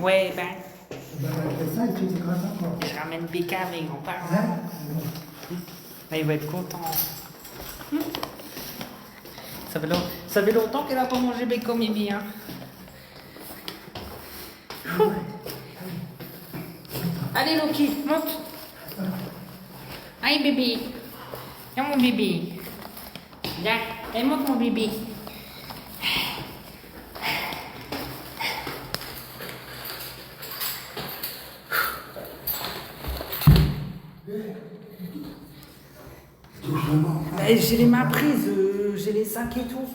Ouais, ben, Ben, ça, tu te grâce encore. je ramène Becca à mes grands-parents. Hein? Là, il va être content. Ça fait longtemps qu'elle a pas mangé Becca Mimi, hein. Allez, Loki, monte. Allez, bébé. Viens, mon bébé. Viens, allez, monte, mon bébé. J'ai les mains prises, j'ai les sacs et tout.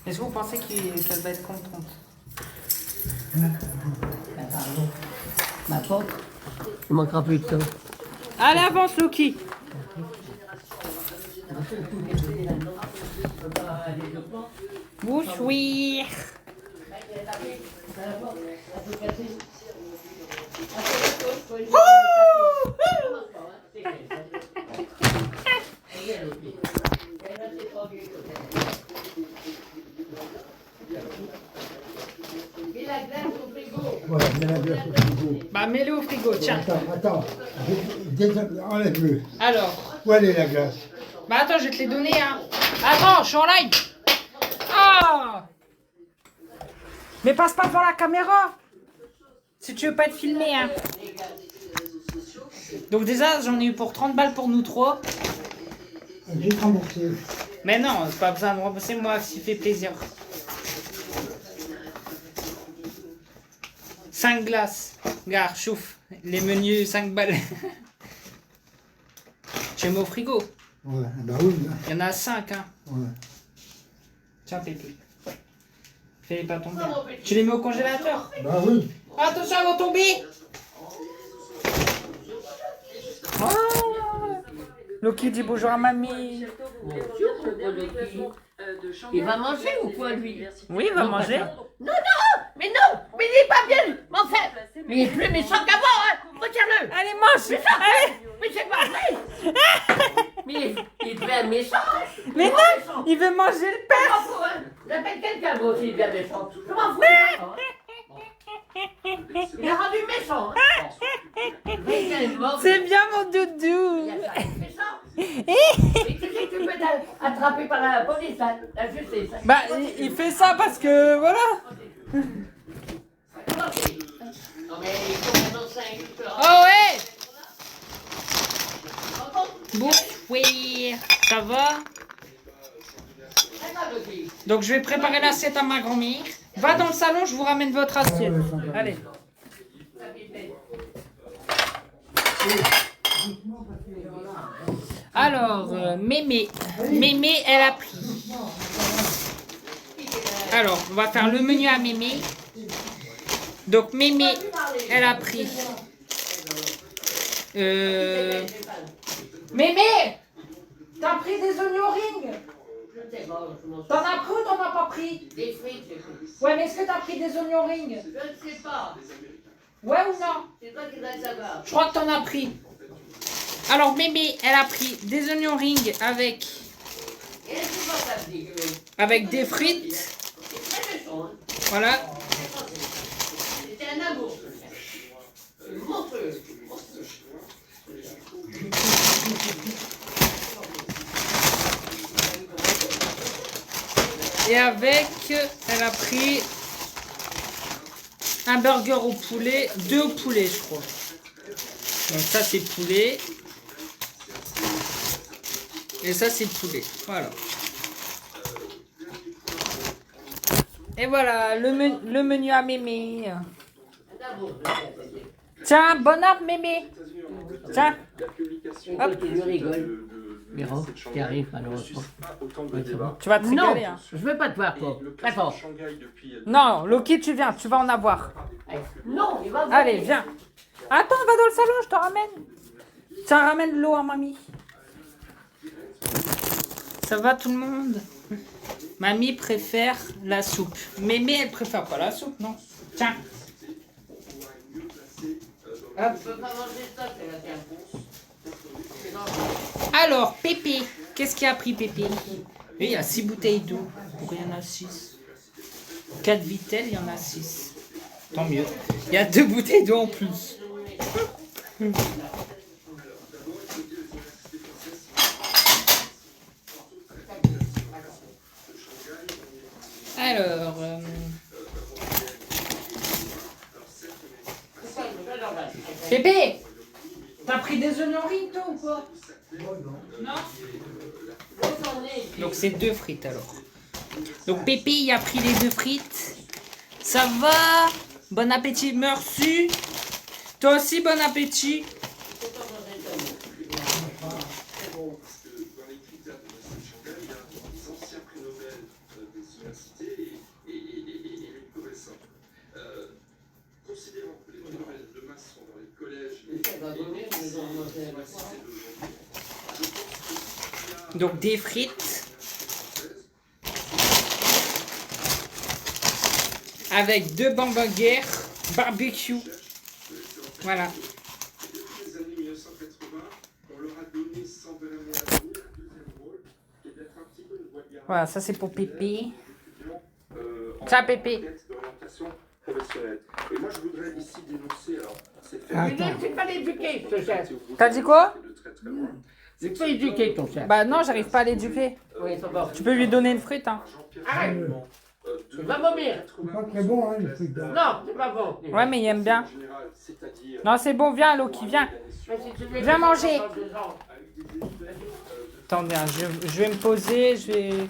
Est-ce que vous pensez qu'elle va être contente? Pardon. Ma porte, il manquera plus de temps. Allez, avance, Loki. Bonsoir. Voilà, mets la glace au frigo. Bah, mets-le au frigo, tiens. Attends. Enlève-le. Alors, Où elle est la glace? bah attends, je vais te les donner, hein. Attends, je suis en live. Ah! Mais passe pas devant la caméra. Si tu veux pas être filmé, hein. Donc déjà, j'en ai eu pour 30 balles pour nous trois. J'ai remboursé. Mais non, c'est pas besoin de rembourser, moi, s'il fait plaisir. 5 glaces. Gare, chouffe. Les menus, 5 balles. Tu les mets au frigo. Ouais, bah oui. Il y en a 5, hein. Ouais. Tiens, Pépé. Fais-les pas tomber. Tu les mets au congélateur. Bah oui. Attention, elles vont tomber. Oh. Loki dit bonjour à mamie. Il va manger ou quoi, lui? Oui, il va manger. Non, mais il est pas bien, mon frère. Mais il est plus méchant qu'avant, hein. Regarde-le. Allez, mange. Allez. Mais c'est pas vrai. Mais il devient méchant. Mais non, il veut manger le pain. Je m'en fous, hein. J'appelle quelqu'un, moi aussi, il devient méchant. Je m'en fous, hein. Il est rendu méchant, hein. C'est bien mon doudou. Et tu sais que tu peux être attrapé par la police, hein, la justice. Hein. Bah, il fait ça parce que voilà. Non mais il faut qu'on en sait. Oh ouais. Bon, oui, ça va. Donc je vais préparer l'assiette à ma grand-mère. Va dans le salon, je vous ramène votre assiette. Allez. Alors, Mémé, elle a pris. Alors, on va faire le menu à Mémé. Donc, Mémé, elle a pris. Mémé, t'as pris des oignons ring? T'en as pris ou t'en as pas pris? Des frites, j'ai pris. Ouais, mais est-ce que t'as pris des oignons ring? Je ne sais pas. Ouais ou non? C'est toi qui dois le savoir. Je crois que t'en as pris. Alors, Mémé, elle a pris des oignons ring avec Et c'est pas ça, dit. avec des frites. C'est très méchant, hein. Voilà. C'était un amour, ce chien. Monstrueux. Et avec, elle a pris un burger au poulet, 2 au poulet, je crois. Donc ça, c'est poulet. Et ça, c'est poulet. Voilà. Et voilà, le menu à Mémé. Tiens, bon app, Mémé. Tiens. Hop. Tu rigoles. Miro, qui arrive malheureusement. Tu vas te Non, régaler. Hein. je veux pas te voir, toi. D'accord. Non, Loki, tu viens, tu vas en avoir. Non, il va. Allez, viens. Attends, va dans le salon, je te ramène. Tiens, ramène l'eau à mamie. Ça va tout le monde? Mamie préfère la soupe. Mémé, elle préfère pas la soupe, non? Tiens. Hop. Je peux pas manger ça, c'est la tienne. Alors, Pépé. Qu'est-ce qu'il a pris, Pépé? Oui, il y a 6 bouteilles d'eau. Pourquoi il y en a 6? 4 vitelles, il y en a 6. Tant mieux. Il y a 2 bouteilles d'eau en plus. Alors... Pépé, t'as pris des oignons riz, toi, ou quoi? Non. Donc c'est 2 frites alors. Donc Pépé, il a pris les 2 frites. Ça va? Bon appétit, merci. Toi aussi, bon appétit. Donc des frites avec 2 hamburgers barbecue. Voilà. Voilà, ça c'est pour Pépé. Ça Pépé. Et moi, je voudrais ici dénoncer, alors, c'est fait. Mais non, c'est pas l'éduquer, ce chef. T'as dit quoi? C'est pas éduquer, ton chef. Bah non, j'arrive pas à l'éduquer. Oui, ça va. Tu peux lui donner une frite, hein. Arrête. Tu vas vomir. C'est pas très bon, hein, les trucs là. Non, c'est pas bon. Ouais, mais il aime bien. Non, c'est bon, viens, Loki, viens. Mais si tu veux- Viens manger. Attendez, hein, je vais me poser, je vais...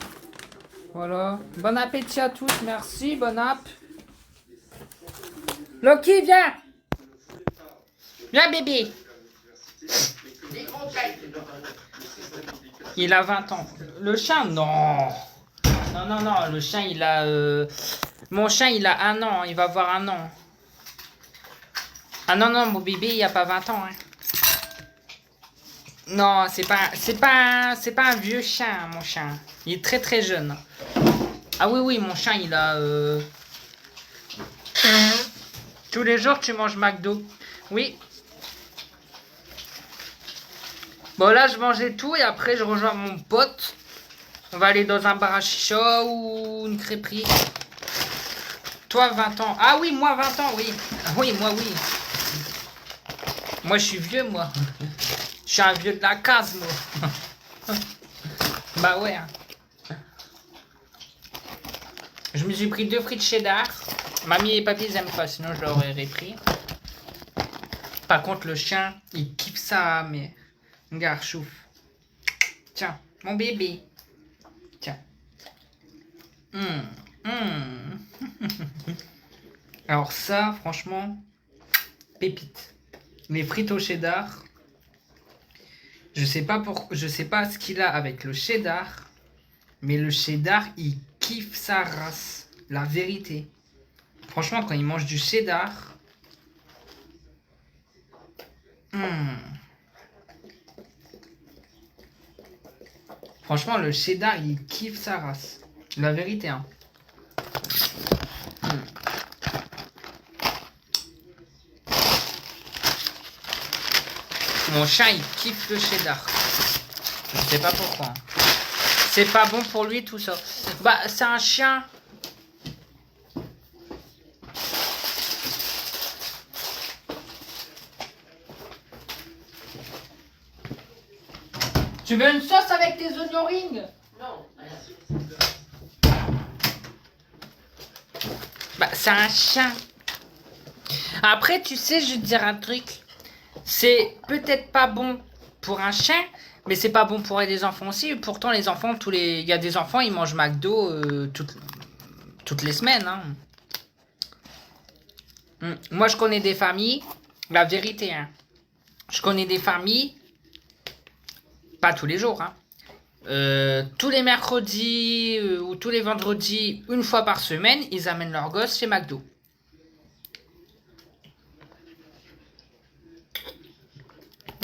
Voilà. Bon appétit à tous, merci, bon app. Loki, viens. Viens, bébé. Il a 20 ans. Le chien, non. Non, non, non, le chien, il a... Mon chien, il a 1 an, il va avoir 1 an. Ah non, non, mon bébé, il a pas 20 ans. Hein. Non, c'est pas un vieux chien, mon chien. Il est très très jeune. Ah oui, oui, mon chien, il a... Tous les jours, tu manges McDo. Oui. Bon, là, je mangeais tout et après, je rejoins mon pote. On va aller dans un bar à chicha ou une crêperie. Toi, 20 ans. Ah oui, moi, 20 ans, oui. Oui, moi, oui. Moi, je suis vieux, moi. Je suis un vieux de la case, moi. Bah ouais. Hein. Je me suis pris 2 frites cheddar. Mamie et papy, ils aiment pas, sinon je leur aurais pris. Par contre, le chien, il kiffe ça, mais... Regarde, chouf. Tiens, mon bébé. Tiens. Alors ça, franchement, pépite. Les frites au cheddar. Je sais pas ce qu'il a avec le cheddar, mais le cheddar, il kiffe sa race. La vérité. Franchement, quand il mange du cheddar... Franchement, le cheddar, il kiffe sa race. La vérité, hein. Mon chien, il kiffe le cheddar. Je sais pas pourquoi. C'est pas bon pour lui, tout ça. Bah, c'est un chien. Tu veux une sauce avec tes oignons ring? Non. Bah, c'est un chien. Après, tu sais, je vais te dire un truc. C'est peut-être pas bon pour un chien, mais c'est pas bon pour les enfants aussi. Pourtant, les enfants, il y a des enfants, ils mangent McDo toutes les semaines. Hein. Moi, je connais des familles, la vérité. Hein. Je connais des familles, pas tous les jours. Hein. Tous les mercredis ou tous les vendredis, une fois par semaine, ils amènent leurs gosses chez McDo.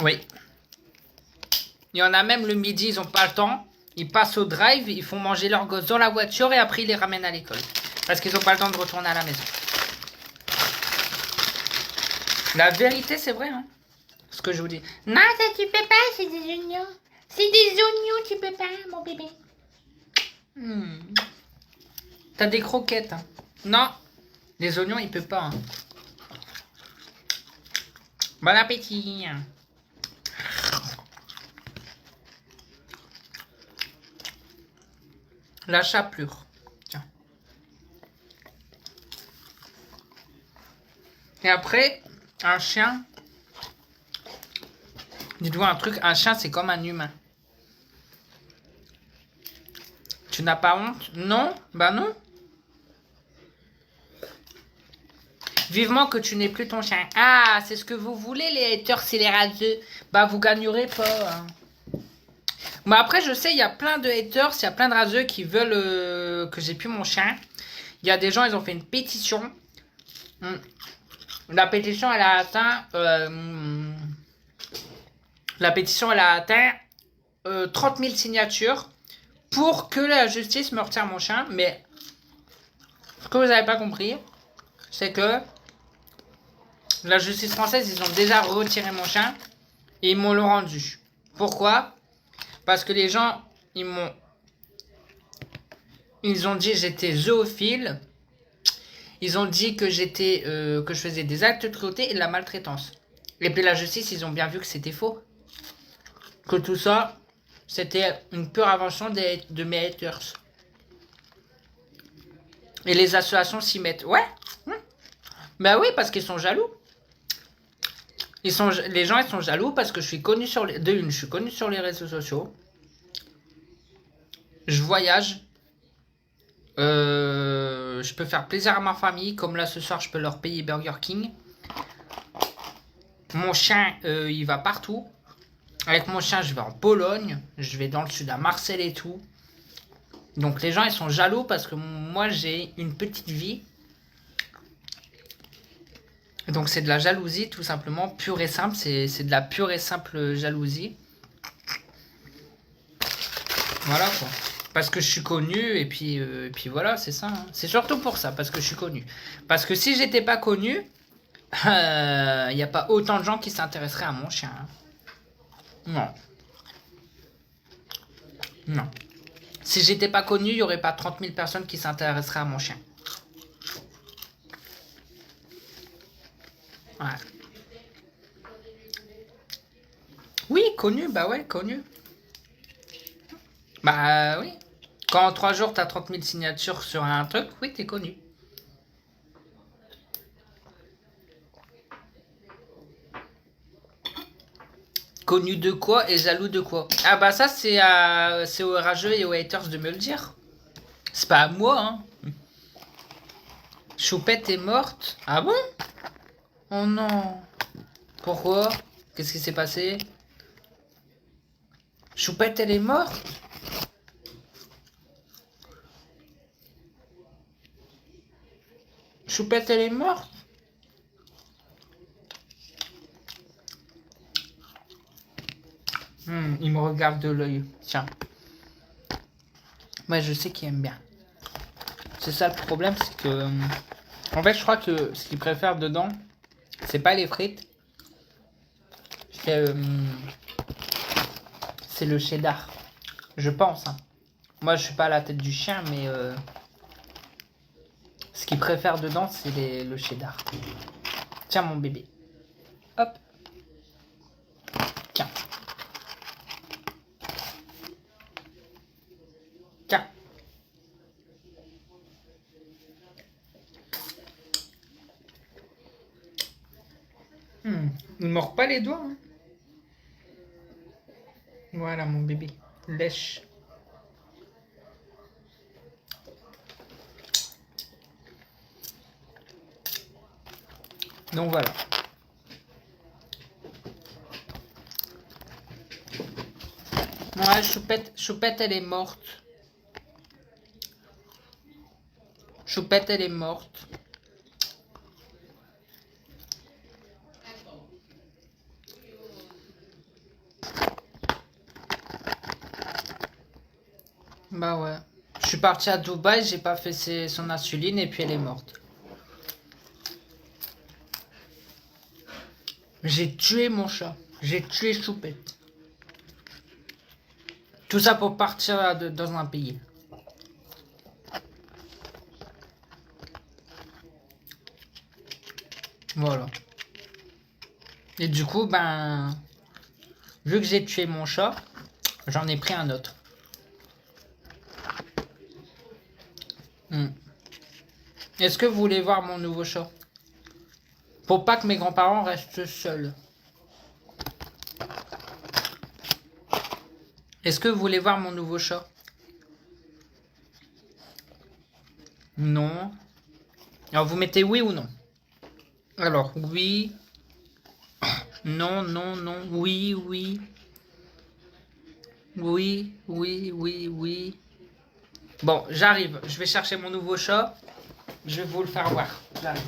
Oui. Il y en a même le midi, ils n'ont pas le temps. Ils passent au drive, ils font manger leurs gosses dans la voiture et après ils les ramènent à l'école. Parce qu'ils n'ont pas le temps de retourner à la maison. La vérité, c'est vrai, hein. Ce que je vous dis. Non, ça tu peux pas, c'est des oignons. C'est des oignons, tu peux pas, mon bébé. T'as des croquettes, hein. Non, les oignons, il peut pas. Hein. Bon appétit. La chapelure. Tiens. Et après, un chien. Dites-vous un truc, un chien, c'est comme un humain. Tu n'as pas honte? Non? Bah non. Vivement que tu n'aies plus ton chien. Ah, c'est ce que vous voulez, les haters et les rageux. Bah, vous gagnerez pas. Hein. Mais après, je sais, il y a plein de haters, il y a plein de rageux qui veulent que j'ai plus mon chien. Il y a des gens, ils ont fait une pétition. La pétition, elle a atteint... La pétition, 30 000 signatures pour que la justice me retire mon chien. Mais ce que vous n'avez pas compris, c'est que la justice française, ils ont déjà retiré mon chien et ils m'ont le rendu. Pourquoi? Parce que les gens, ils ont dit que j'étais zoophile. Ils ont dit que que je faisais des actes de cruauté et de la maltraitance. Et puis la justice, ils ont bien vu que c'était faux. Que tout ça, c'était une pure invention de mes haters. Et les associations s'y mettent. Ouais. Bah oui, parce qu'ils sont jaloux. Les gens, ils sont jaloux parce que je suis connu sur les... je suis connu sur les réseaux sociaux. Je voyage. Je peux faire plaisir à ma famille. Comme là, ce soir, je peux leur payer Burger King. Mon chien, il va partout. Avec mon chien, je vais en Pologne. Je vais dans le sud à Marseille et tout. Donc les gens, ils sont jaloux parce que moi, j'ai une petite vie. Donc c'est de la jalousie, tout simplement, pure et simple. C'est de la pure et simple jalousie. Voilà, quoi. Parce que je suis connu, et puis voilà, c'est ça. Hein. C'est surtout pour ça, parce que je suis connu. Parce que si j'étais pas connu, il n'y a pas autant de gens qui s'intéresseraient à mon chien. Hein. Non. Non. Si j'étais pas connu, il n'y aurait pas 30 000 personnes qui s'intéresseraient à mon chien. Ouais. Oui, connu, bah ouais, connu. Bah oui. Quand en 3 jours, t'as 30 000 signatures sur un truc, oui, t'es connu. Connu de quoi et jaloux de quoi? Ah bah ça, c'est aux rageux et aux haters de me le dire. C'est pas à moi, hein. Choupette est morte. Ah bon? Oh non. Pourquoi? Qu'est-ce qui s'est passé? Choupette, elle est morte? Choupette, elle est morte? Il me regarde de l'œil. Tiens. Moi, je sais qu'il aime bien. C'est ça le problème, c'est que... En fait, je crois que ce qu'il préfère dedans, c'est pas les frites. C'est le cheddar. Je pense. Hein. Moi, je suis pas à la tête du chien, mais... ce qu'il préfère dedans, c'est le cheddar. Tiens, mon bébé. Hop. Tiens. Tiens. Il ne mord pas les doigts. Hein. Voilà, mon bébé. Lèche. Donc voilà. Ouais, Choupette, elle est morte. Choupette, elle est morte. Bah ouais. Je suis parti à Dubaï, j'ai pas fait son insuline et puis elle est morte. J'ai tué mon chat. J'ai tué Choupette. Tout ça pour partir dans un pays. Voilà. Et du coup, ben, vu que j'ai tué mon chat, j'en ai pris un autre. Est-ce que vous voulez voir mon nouveau chat? Pour pas que mes grands-parents restent seuls. Est-ce que vous voulez voir mon nouveau chat? Non. Alors vous mettez oui ou non? Alors oui. Non, non, non. Oui, oui. Oui, oui, oui, oui. Bon, j'arrive. Je vais chercher mon nouveau chat. Je vais vous le faire voir. J'arrive.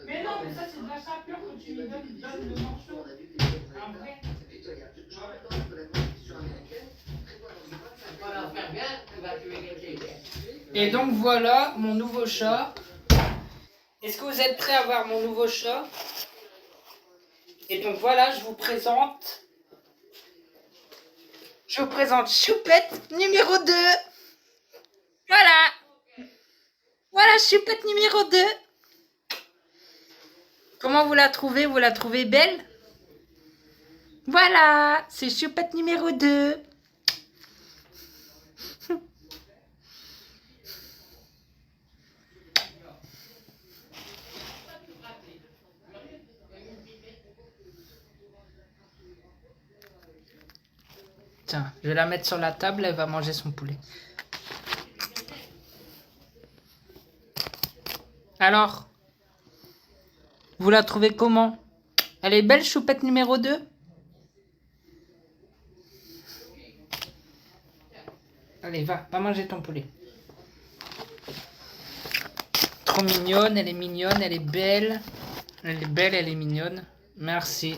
Mais non, mais ça c'est de la chapelure quand tu lui donnes le morceau. Après. Et donc voilà mon nouveau chat. Est-ce que vous êtes prêts à voir mon nouveau chat? Et donc voilà, je vous présente Choupette numéro 2. Voilà. Voilà Choupette numéro 2. Comment vous la trouvez? Vous la trouvez belle? Voilà, c'est Choupette numéro 2. Tiens, je vais la mettre sur la table, elle va manger son poulet. Alors, vous la trouvez comment? Elle est belle, Choupette numéro 2? Allez, va manger ton poulet. Trop mignonne, elle est mignonne, elle est belle. Elle est belle, elle est mignonne. Merci.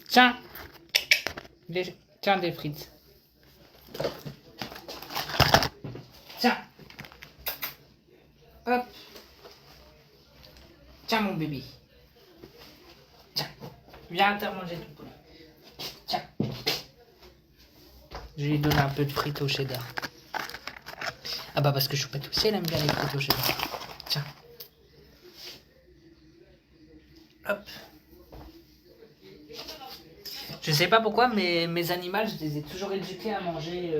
Tiens. Tiens, des frites. Tiens. Hop. Tiens, mon bébé. Tiens. Viens te manger ton poulet. Tiens. Je lui donne un peu de frites au cheddar. Ah bah parce que Choupette aussi, elle aime bien les frites au cheddar. Tiens. Hop. Je sais pas pourquoi, mais mes animaux, je les ai toujours éduqués à manger...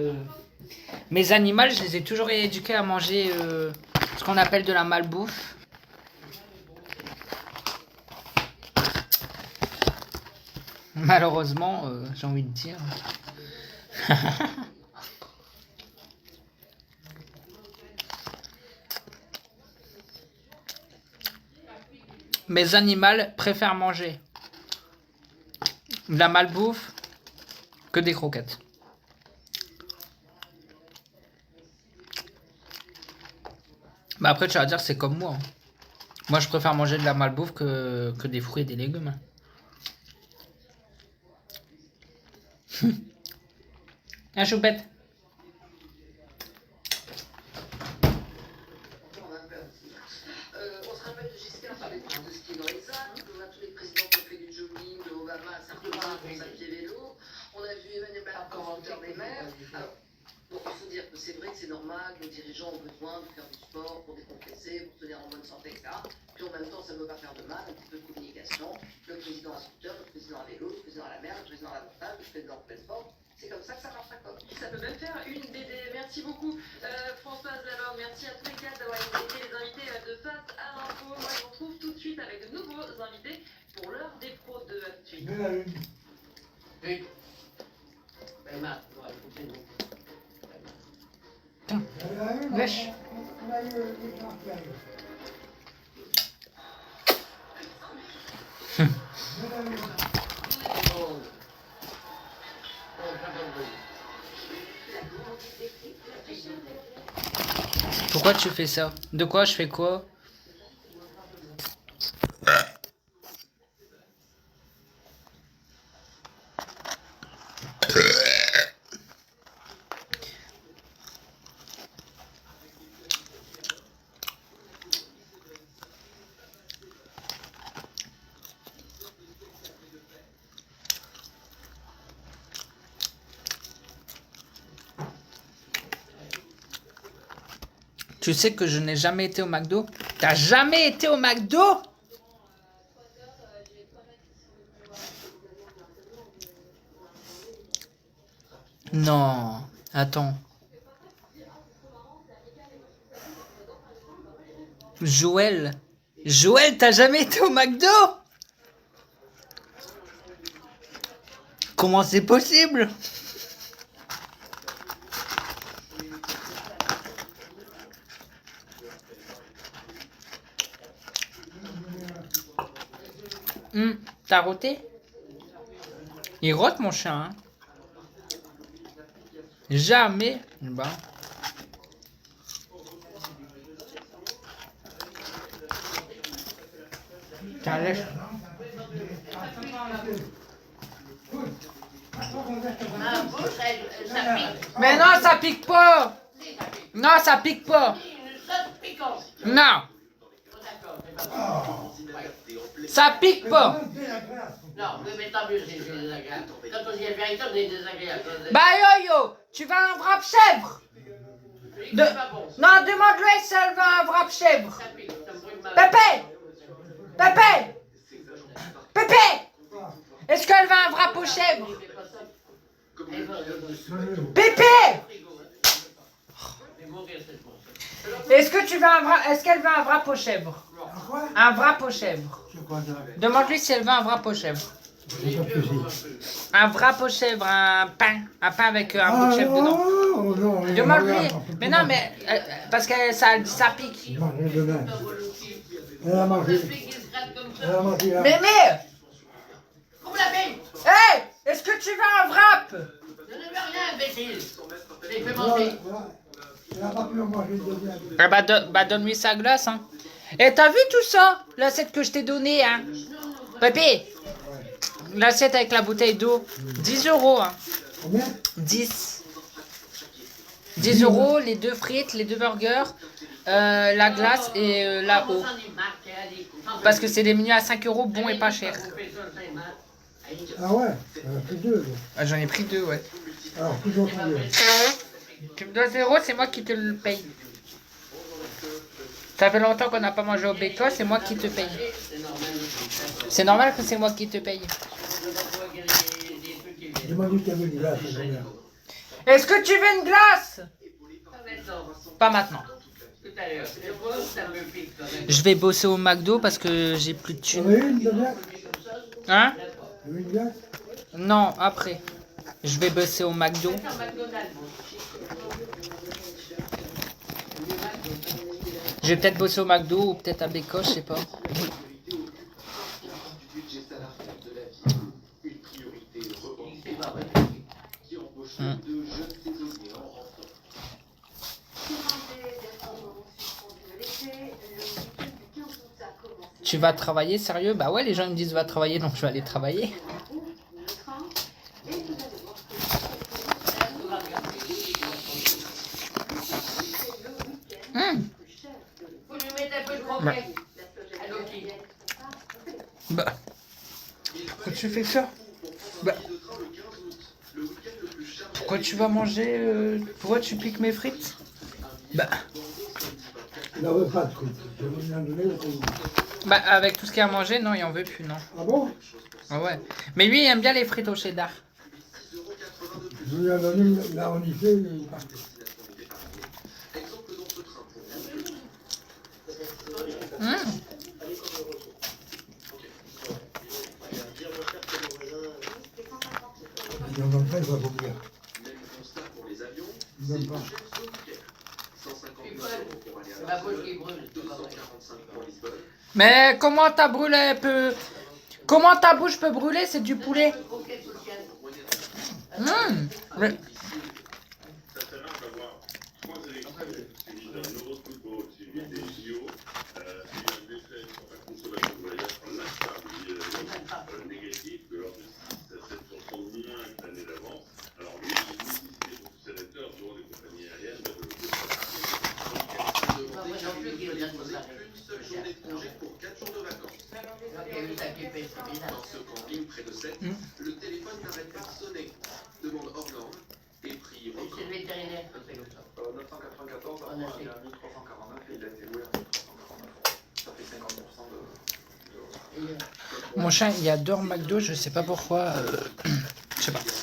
Mes animaux, je les ai toujours éduqués à manger ce qu'on appelle de la malbouffe. Malheureusement, j'ai envie de dire... Mes animaux préfèrent manger de la malbouffe que des croquettes. Bah après, tu vas dire, c'est comme moi. Moi, je préfère manger de la malbouffe que des fruits et des légumes. Un Choupette. On se rappelle de Giscard sur les trains de ski dans les Alpes, on a tous les présidents qui ont fait du jogging, de Obama à Sarkozy pour sa pied vélo, on a vu Emmanuel Macron commentaire des maires. Alors, bon, il faut dire que c'est vrai que c'est normal, que les dirigeants ont besoin de faire du sport pour décompresser, pour se tenir en bonne santé, etc. Puis en même temps, ça ne veut pas faire de mal, un petit peu de communication. Le président à scooter, le président à vélo, le président à la mer, le président à la montagne, le président en pleine forme. C'est comme ça que ça marche à quoi. Ça peut même faire une BD. Merci beaucoup Françoise Lavore, merci à tous les quatre d'avoir été les invités de Face à l'info. Moi je vous retrouve tout de suite avec de nouveaux invités pour l'heure des pros de tout de suite. De la une. Oui. Ben maintenant, écoutez, donc. De la une, Lèche. on a eu les campagnes. De la une. Oh, ça va, oui. Pourquoi tu fais ça? De quoi je fais quoi? Tu sais que je n'ai jamais été au McDo? T'as jamais été au McDo? Non, attends. Joël, t'as jamais été au McDo? Comment c'est possible? T'as roté? Il rote mon chien, hein? Jamais. Bah. T'as lèche. Ma bouche, ça pique. Mais non, ça pique pas. Non, ça pique pas. Une sauce piquante. Non, Oh, d'accord, c'est pas bon. ça pique pas. Non, oui, mais tant mieux, c'est désagréable. Quand on dit la vérité, on est désagréable. Bah yo, tu veux un wrap chèvre? C'est pas bon. Non, demande-lui si elle veut un wrap chèvre. Ça pique, ça me brûle ma Pépé! Pépé! Pépé! Est-ce qu'elle veut un wrap aux chèvres? Elle va Pépé! mourir cette chose. Est-ce qu'elle veut un wrap aux chèvres? Quoi? Un wrap aux chèvres. C'est quoi ça? Demande-lui si elle veut un wrap aux chèvres. J'ai pas pesé. Un wrap aux chèvres, un pain avec un bout de chèvre dedans. Oh non, Demande-lui. Mais non, mais parce que ça pique. Il mange demain. Elle a mangé. Elle a mangé là. Mais Vous l'avez. hey, est-ce que tu veux un wrap? Je ne veux rien, imbécile. J'ai fait Voilà, manger. voilà. Elle a pas pu en manger le deuxième. Bah donne-lui sa glace, hein. Et t'as vu tout ça? L'assiette que je t'ai donnée, hein? Pépé, l'assiette avec la bouteille d'eau. 10 €, hein. Combien? 10. 10 €, les 2 frites, les 2 burgers, la glace et la eau. Parce que c'est des menus à 5 € bons et pas chers. Ah ouais? Elle a pris deux. Ah, j'en ai pris 2, ouais. Alors, toujours combien? Tu me dois 0, c'est moi qui te le paye. Ça fait longtemps qu'on n'a pas mangé au béco, c'est moi qui te paye. C'est normal que c'est moi qui te paye. Demande-lui si elle veut une glace. c'est combien? Est-ce que tu veux une glace? Pas maintenant. Tout à l'heure. Ça me pique quand même. Je vais bosser au McDo parce que j'ai plus de Tu thunes. veux une glace? Hein? Tu veux une glace? Non, après. Je vais bosser au McDo. Attends, McDonald's, bon. Je vais peut-être bosser au McDo ou peut-être à Béco, je sais pas. Tu vas travailler, sérieux? Bah ouais, les gens ils me disent va travailler, donc je vais aller travailler. Faut lui mettre un peu de croquet. À l'outil. Bah. Pourquoi tu fais ça? Bah. Pourquoi tu vas manger pourquoi tu piques mes frites? Bah. Il n'en veut pas de frites. Je vais lui en donner le coup. Bah avec tout ce qu'il y a à manger, non, il en veut plus, non. Ah bon? Ah ouais. Mais lui il aime bien les frites au cheddar. Je lui en donne là on y fait, il est parti. Il en donne pas, il va vomir. Il donne pas. C'est ma bouche qui brûle. C'est pas vrai. Mais comment ta brûlé peut... Comment ta bouche peut brûler? C'est du poulet. Croquet sous le ciel. Mais- c'est bizarre. Dans ce camping près de Sète, le téléphone n'arrête pas de sonner. Demande hors norme et prix Et record. c'est le vétérinaire qui fait comme ça. 994, On a avant, fait. il y a 1349 et il a été loué à 1349 euros. Ça fait 50% de... Et, Mon chien, il adore McDo, je sais pas pourquoi. Je sais pas. 450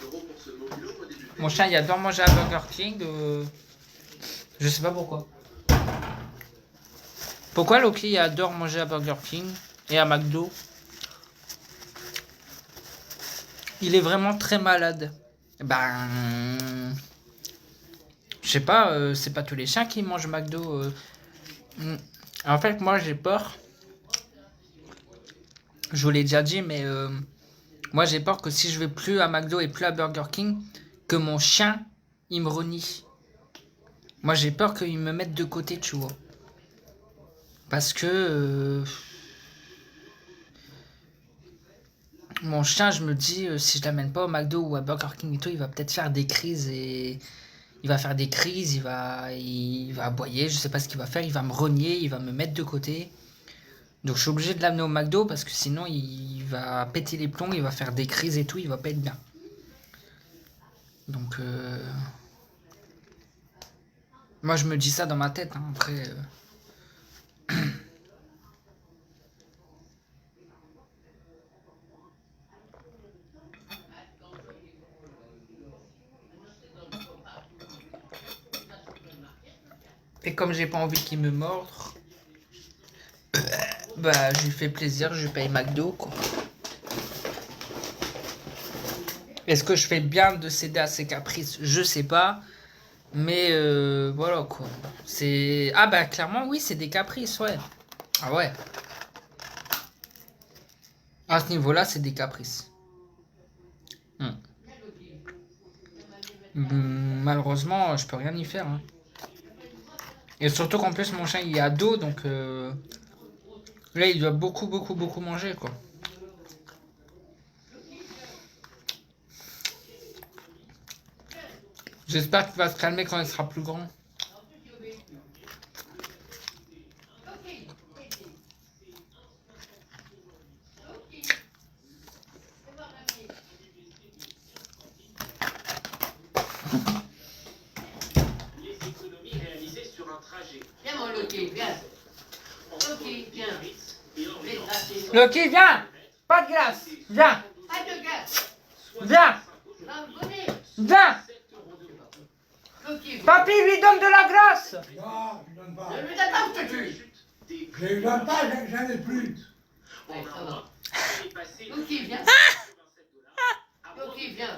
euros pour ce mobilo modèle du Mon chien, il adore manger à Burger King. Je sais pas pourquoi. Pourquoi Loki adore manger à Burger King et à McDo? Il est vraiment très malade. Ben... Je sais pas, c'est pas tous les chiens qui mangent McDo. En fait, moi, j'ai peur. Je vous l'ai déjà dit, mais... moi, j'ai peur que si je vais plus à McDo et plus à Burger King, que mon chien, il me renie. Moi, j'ai peur qu'il me mette de côté, tu vois. Parce que... mon chien, je me dis, si je l'amène pas au McDo ou à Burger King et tout, il va peut-être faire des crises et... Il va faire des crises, il va aboyer, je sais pas ce qu'il va faire, il va me renier, il va me mettre de côté. Donc je suis obligé de l'amener au McDo parce que sinon il va péter les plombs, il va faire des crises et tout, il va pas être bien. Donc moi je me dis ça dans ma tête, hein. Après... Et comme j'ai pas envie qu'il me morde, bah je lui fais plaisir, je lui paye McDo quoi. Est-ce que je fais bien de céder à ses caprices? Je sais pas. Mais voilà quoi. C'est... Ah bah clairement oui, c'est des caprices, ouais. Ah ouais. À ce niveau-là, c'est des caprices. Malheureusement, je peux rien y faire. Hein. Et surtout qu'en plus, mon chien, il est ado, donc... là, il doit beaucoup manger, quoi. J'espère qu'il va se calmer quand il sera plus grand. viens mon Loki, viens. Loki, viens. Loki, viens! Pas de glace! Viens! Pas de gaz. Viens! Va me donner. Viens! Loki, viens. Papy, lui donne de la glace! Non, je donne pas. Ne lui donne pas, je te tue. Je lui donne pas, j'en ai plus. Ouais, ça va. Loki, viens. Loki, viens.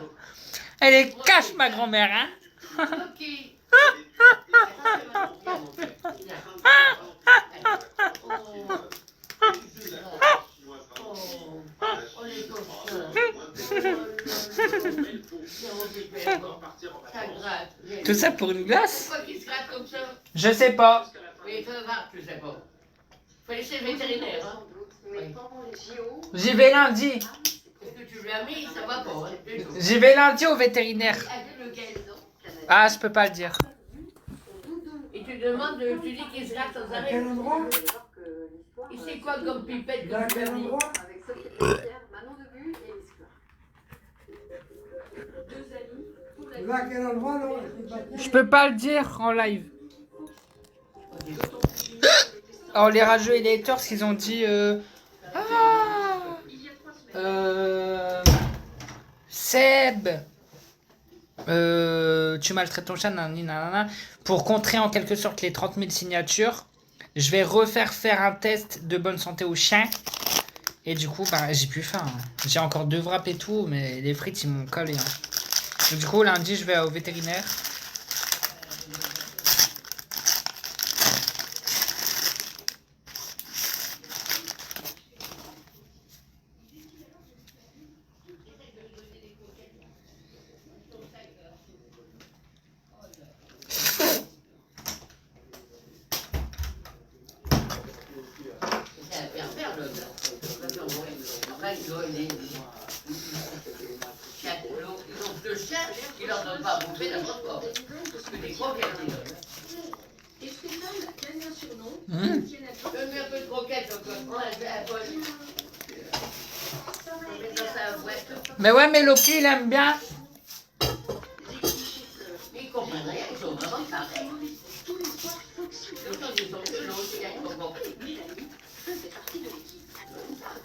Elle est cache, ma grand-mère, hein? Loki. Tout ça pour une glace? Pourquoi qu'il se gratte comme ça? Je sais pas. Oui, il faut le voir, tu sais pas. Faut laisser le vétérinaire, hein. Mais pendant les JO, J'y vais lundi. Est-ce que tu lui as mis? Ça va pas, hein. Du tout. J'y vais lundi au vétérinaire. Ah, lequel? Ah, je peux pas le dire. Et tu demandes, tu dis qu'il se gratte sans À quel arrêt. endroit? Il sait quoi comme pipette À que tu lui quel as mis? endroit? avec Sophie Pierre, Manon Debu et Esclar. Là, à quel endroit, non? Je peux pas le dire en live. Alors les rageux et les haters, ils ont dit Seb, tu maltraites ton chat, nanana. Pour contrer en quelque sorte les 30 000 signatures, je vais refaire un test de bonne santé au chien. Et du coup, bah, j'ai plus faim. Hein. J'ai encore 2 wraps et tout, mais les frites, ils m'ont collé. Hein. Donc, du coup, lundi, je vais au vétérinaire. Le chien, il leur donne pas à bouffer n'importe quoi. Parce que des gros qu'elle dit. Et Stéphane gagne un surnom. Mmh. Tienne à toi. Donne-lui un peu de croquette, donc prends la poche. On met dans sa boîte. Mais ouais, mais Loki, il aime bien. Il comprend rien, ils sont vraiment pareils. Tous les soirs, Foxy L'autre, ils sont plus longs, ils comprennent. Mélanie faisait partie de l'équipe.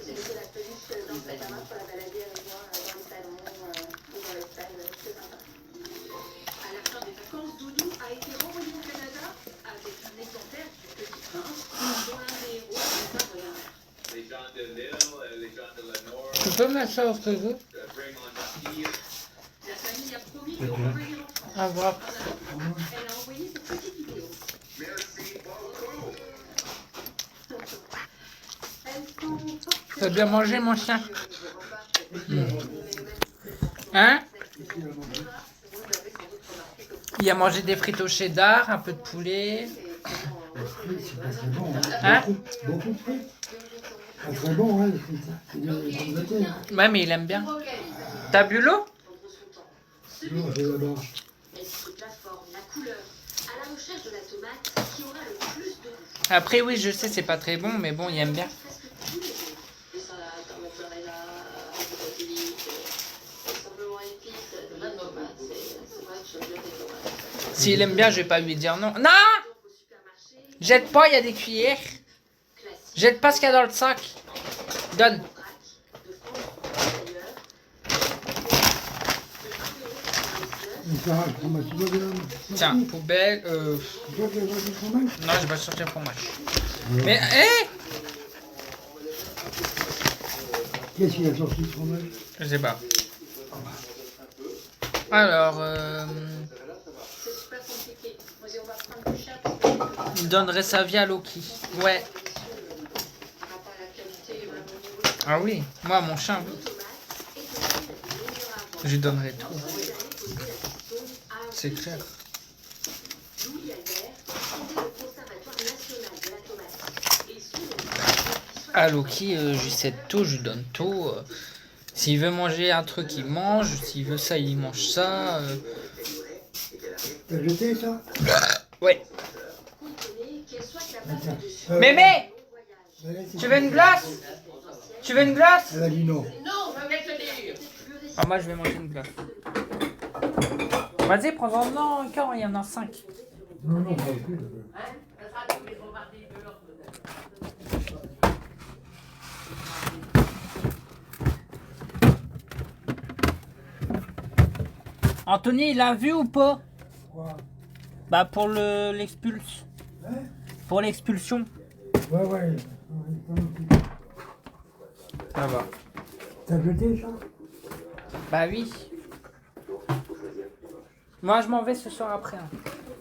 J'ai laissé la peluche dans le sac à main pour la balader avec moi dans le salon ou dans le stade, c'est sympa. À la fin des vacances, Doudou a été renvoyé au Canada avec un exemplaire du Petit Prince, dont l'un des héros est un voyageur. Les gens de Lille, les gens de la Nord, Tu peux mettre ça au frigo? Raymond Marquis. La famille a promis de revenir en France. À voir. Elle a envoyé cette petite vidéo. Merci beaucoup. T'as bien mangé, mon chien? Hein? Il a mangé des frites au cheddar, un peu de poulet. C'est pas très bon. Hein? Beaucoup de frites. Pas très bon, hein, les frites. C'est des pommes de terre. Ouais, mais il aime bien. T'as bu l'eau? Non, c'est là-bas. L'esprit de la forme, la couleur, à la recherche de la tomate qui aura le plus de goût. Après, oui, je sais, c'est pas très bon, mais bon, il aime bien. Presque tous les jours. Des salades, un mozzarella, un basilic, simplement épices, de la tomate. C'est vrai que j'aime bien les tomates. S'il aime bien, je vais pas lui dire non. Non! Donc au supermarché, Jette pas, il y a des cuillères. classique, Jette pas ce qu'il y a dans le sac. Donne. de France d'ailleurs. Mais ça va, le fromage, tu dois de la... Tiens, poubelle. Tu dois de la du fromage? Non, je vais sortir le fromage. Mais, hé! Qu'est-ce qu'il a sorti, le fromage? Je sais pas. Alors, C'est super compliqué. Moi, on va prendre du chat. il donnerait sa vie à Loki. Ouais. Par rapport à la qualité, vraiment au niveau Ah oui, moi, mon chien, oui. Je lui donnerais tout. C'est clair. Louis Albert, fondé le Conservatoire national de la tomate. Et sous le À Loki, je lui cède tout, je lui donne tout. S'il veut manger un truc, il mange. S'il veut ça, il mange ça. T'as jeté ça? Ouais. contenait qu'elle soit capable de suivre Mémé! le voyage. Tu veux une glace? Tu veux une glace? Elle a dit non. Non, je vais mettre le délire. Ah, moi, je vais manger une glace. Vas-y, prends-en un quand il y en a 5. Non, non, pas plus. Hein? Ça sera tous les repartis de l'autre. Anthony, il a vu ou pas? Quoi? Bah, pour l'expulse. Hein? Pour l'expulsion. Ouais, ouais. Ça va. T'as jeté ça? Bah oui. Moi, je m'en vais ce soir après. Hein.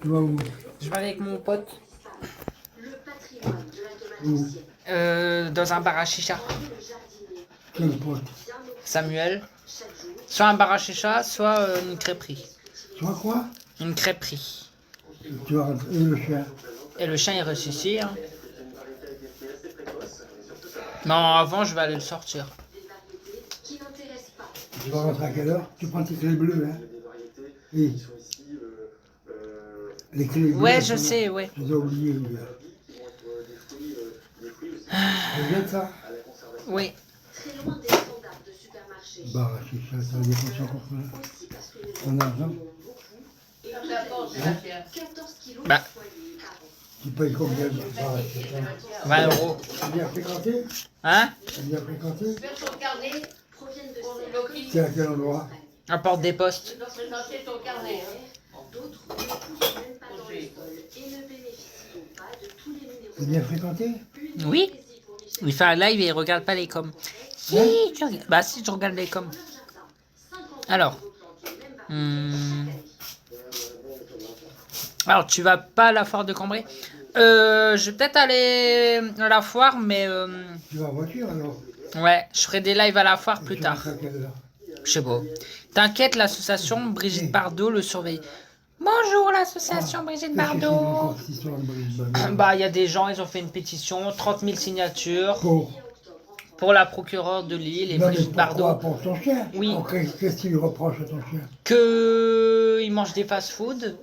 Tu vas où? Je vais avec mon pote Le patrimoine de la tomate ancienne. dans un bar à chicha. Le jardinier, Quel pote? bien au Samuel. chaque jour. Soit un bar à chicha, soit une crêperie. Toi quoi? Une crêperie. Tu vas rentrer le chien. Et le chien, il reste ici. Hein. Non, avant, je vais aller le sortir. Des variétés qui n'intéressent pas. Tu vas rentrer à quelle heure? Tu prends tes clés bleues, hein? Oui. Les clés bleues. Ouais, je sais, ouais. Je les ai oubliées hier. Tu jettes ça? Oui. Très loin des standards de supermarché. Bah, si ça dépense encore Aussi parce que les ton argent. enfants beaucoup. Et Comme ça, bon, c'est la tienne. 14 kilos Bah. de foyer par an. Tu payes combien? Bah, c'est ça. 20 €. T'as bien fréquenté? Hein? T'as bien fréquenté? Faire son carnet Proviennent de pour cercles le Loki. C'est à quel endroit? À Porte des Postes. Tu dois présenter ton carnet. Hein. D'autres ne poussent même pas dans l'école et ne bénéficient donc pas de tous les minéraux. T'as bien fréquenté? Oui. Il fait un live et il regarde pas les coms. Si, tu regardes. Bah si, je regarde les coms. Alors. Alors, tu vas pas à la foire de Cambrai? Je vais peut-être aller à la foire, mais Tu vas en voiture alors? ouais, je ferai des lives à la foire Et plus tu tard. rentres à quelle heure? Je sais pas. T'inquiète, l'association Brigitte Bardot le surveille. Bonjour, l'association Brigitte Qu'est-ce que c'est Bardot. encore cette histoire de Brigitte Bardot? Bah, il y a des gens, ils ont fait une pétition, 30 000 signatures Pour la procureure de Lille et non, mais Brigitte pourquoi? Bardot. Pour ton chien? Oui. Qu'est-ce qu'il reproche à ton chien? Que il mange des fast-food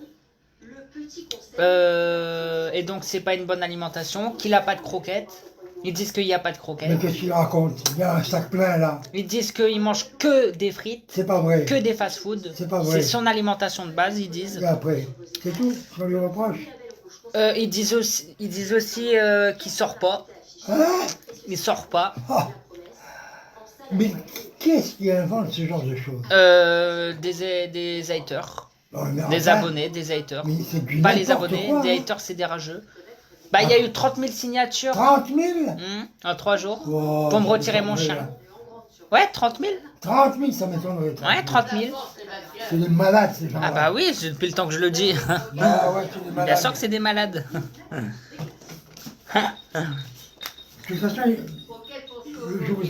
Et donc c'est pas une bonne alimentation, qu'il a pas de croquettes. Ils disent qu'il n'y a pas de Mais croquettes. qu'est-ce qu'il raconte? Il y a un sac plein là. Ils disent qu'ils mangent que des frites, C'est pas vrai. que des fast-food. C'est pas vrai. C'est son alimentation de base, ils disent. Et après, c'est tout ce qu'on lui reproche. Ils disent aussi qu'il sort pas. Hein? Il sort pas. Ah. Mais qu'est-ce qui invente ce genre de choses? Des haters. Non, mais Des enfin, abonnés, des haters. Mais c'est du Pas les n'importe abonnés, quoi, des hein. haters, c'est des rageux. Bah, il y a eu 30 000 signatures 30 000? en 3 jours Oh, pour me c'est retirer pas mon vrai, chien. là. Ouais, 30 000. 30 000, ça m'étonnerait. Ouais, 30 000. C'est des malades, ces gens-là. Ah bah oui, c'est depuis le temps que je le dis. Bah ouais, c'est des malades. Bien sûr que c'est des malades. De toute façon, le jour où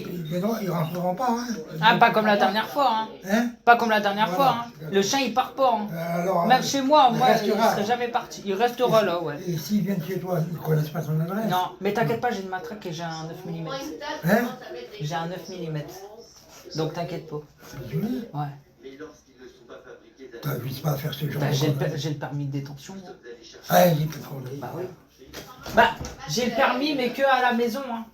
ils rentreront pas. Hein. Ah, pas comme la dernière fois. Hein. Hein? Pas comme la dernière Voilà. fois. Hein. Le chien, il part pas. Hein. Alors, Même chez moi, il il restera. serait jamais parti. Il restera là, ouais. Et s'ils viennent chez toi, ils ne connaissent pas ton adresse. Non, mais t'inquiète pas, j'ai une matraque et j'ai un 9 mm. Hein? J'ai un 9 mm. Donc t'inquiète pas. Oui. Ouais. Mais lorsqu'ils ne sont pas fabriqués T'abuses pas à faire ce genre Bah, de j'ai choses. le permis de détention. Hein. Ah, il est plus trop. Bah oui. Bah, j'ai le permis, mais que à la maison. Hein.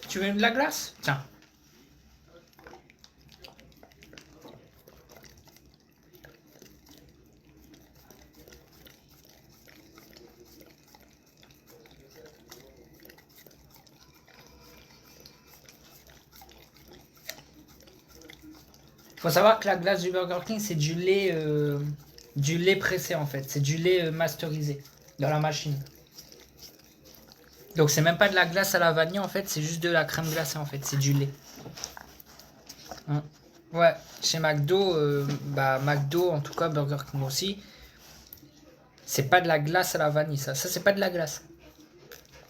Tu veux de la glace? Tiens. Faut savoir que la glace du Burger King, c'est du lait pressé en fait. C'est du lait masterisé dans la machine. Donc c'est même pas de la glace à la vanille en fait, c'est juste de la crème glacée en fait, c'est du lait. Hein. Ouais, chez McDo, McDo en tout cas, Burger King aussi, c'est pas de la glace à la vanille ça. Ça c'est pas de la glace.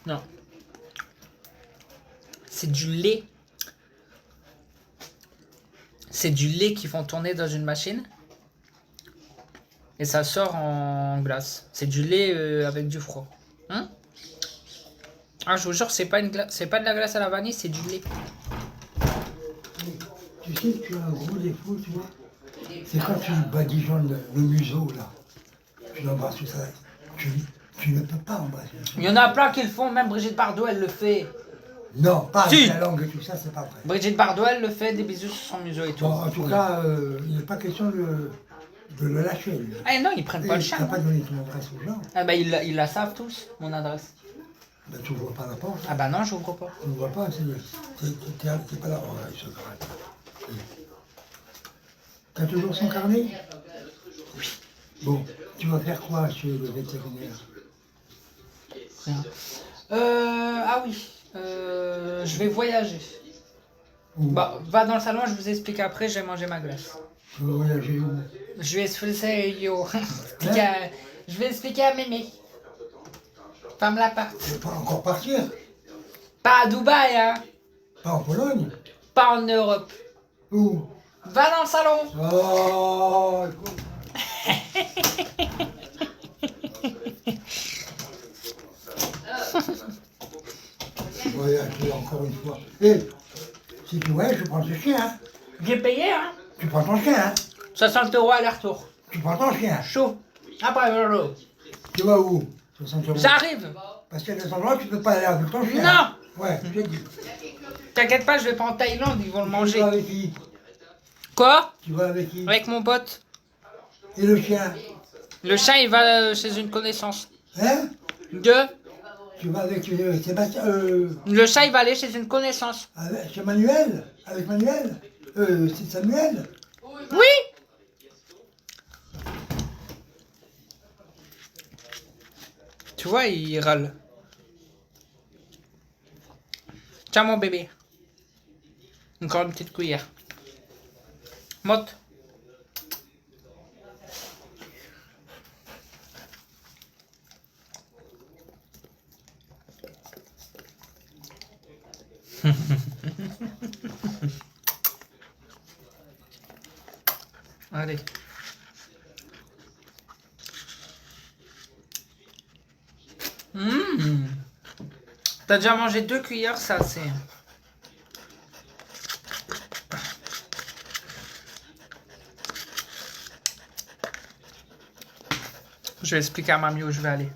Non. C'est du lait. C'est du lait qu'ils font tourner dans une machine. Et ça sort en glace. C'est du lait avec du froid. Hein? Ah, je vous jure, c'est pas de la glace à la vanille, c'est du lait. Tu sais que tu as un gros défaut, tu vois. C'est quand tu badigeonnes le museau, là. Tu l'embrasses tout ça. Tu ne peux pas embrasser. Il y en a plein qui le font, même Brigitte Bardot, elle le fait. Non, pas Si. avec la langue et tout ça, c'est pas vrai. Brigitte Bardot, elle le fait, des bisous sur son museau et tout. Bon, en tout cas, il n'est pas question de le lâcher. Lui. Ah non, ils prennent pas le Tu chien. n'as pas donné ton adresse aux gens. Ah bah ils la savent tous, mon adresse. Ben, tu n'ouvres pas la porte. Ah bah non, j'ouvre pas. Tu ne vois pas, t'es pas là. Oh, là, il se gratte. T'as toujours son carnet? Oui. Bon, tu vas faire quoi chez le vétérinaire? Rien. Ah oui, je vais voyager. Où? Bah, va dans le salon, je vous explique après, je vais manger ma glace. Tu vas voyager où? Je vais je vais expliquer à Mémé. Ferme la porte. Tu veux pas encore partir? Pas à Dubaï, hein. Pas en Pologne? Pas en Europe. Où? Va dans le salon. Oh, écoute. Voyager encore une fois. Et si tu voyages, je prends ton chien. Hein. J'ai payé, hein. Tu prends ton chien. Hein. 60 € aller-retour. Tu prends ton chien. Chaud. Après, lolo. Tu vas où? 60 €. J'arrive. Parce qu'il y a des endroits où tu peux pas aller avec ton chien. Non. Ouais, je t'ai dit. T'inquiète pas, je vais pas en Thaïlande, ils vont le Tu manger. vas avec qui? Quoi? Tu vas avec qui? Avec mon pote. Et le chien? Le chat, il va chez une connaissance. Hein? Deux. Tu vas avec Sébastien? Le chat, il va aller chez une connaissance. Chez Manuel? Avec Manuel? C'est Samuel? Oui. Tu vois, il râle. Tiens, mon bébé. Encore une petite cuillère. Motte. Allez. T'as déjà mangé 2 cuillères, ça c'est... Je vais expliquer à mamie où je vais aller.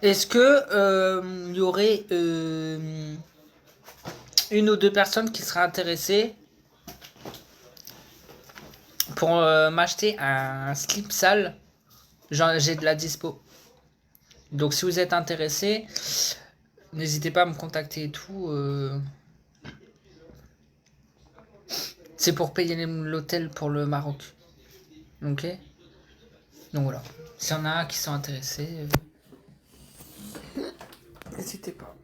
Est-ce que y aurait une ou deux personnes qui seraient intéressées pour m'acheter un slip sale? J'ai de la dispo. Donc si vous êtes intéressés, n'hésitez pas à me contacter et tout. C'est pour payer l'hôtel pour le Maroc. Ok. Donc voilà. S'il y en a qui sont intéressés, n'hésitez pas.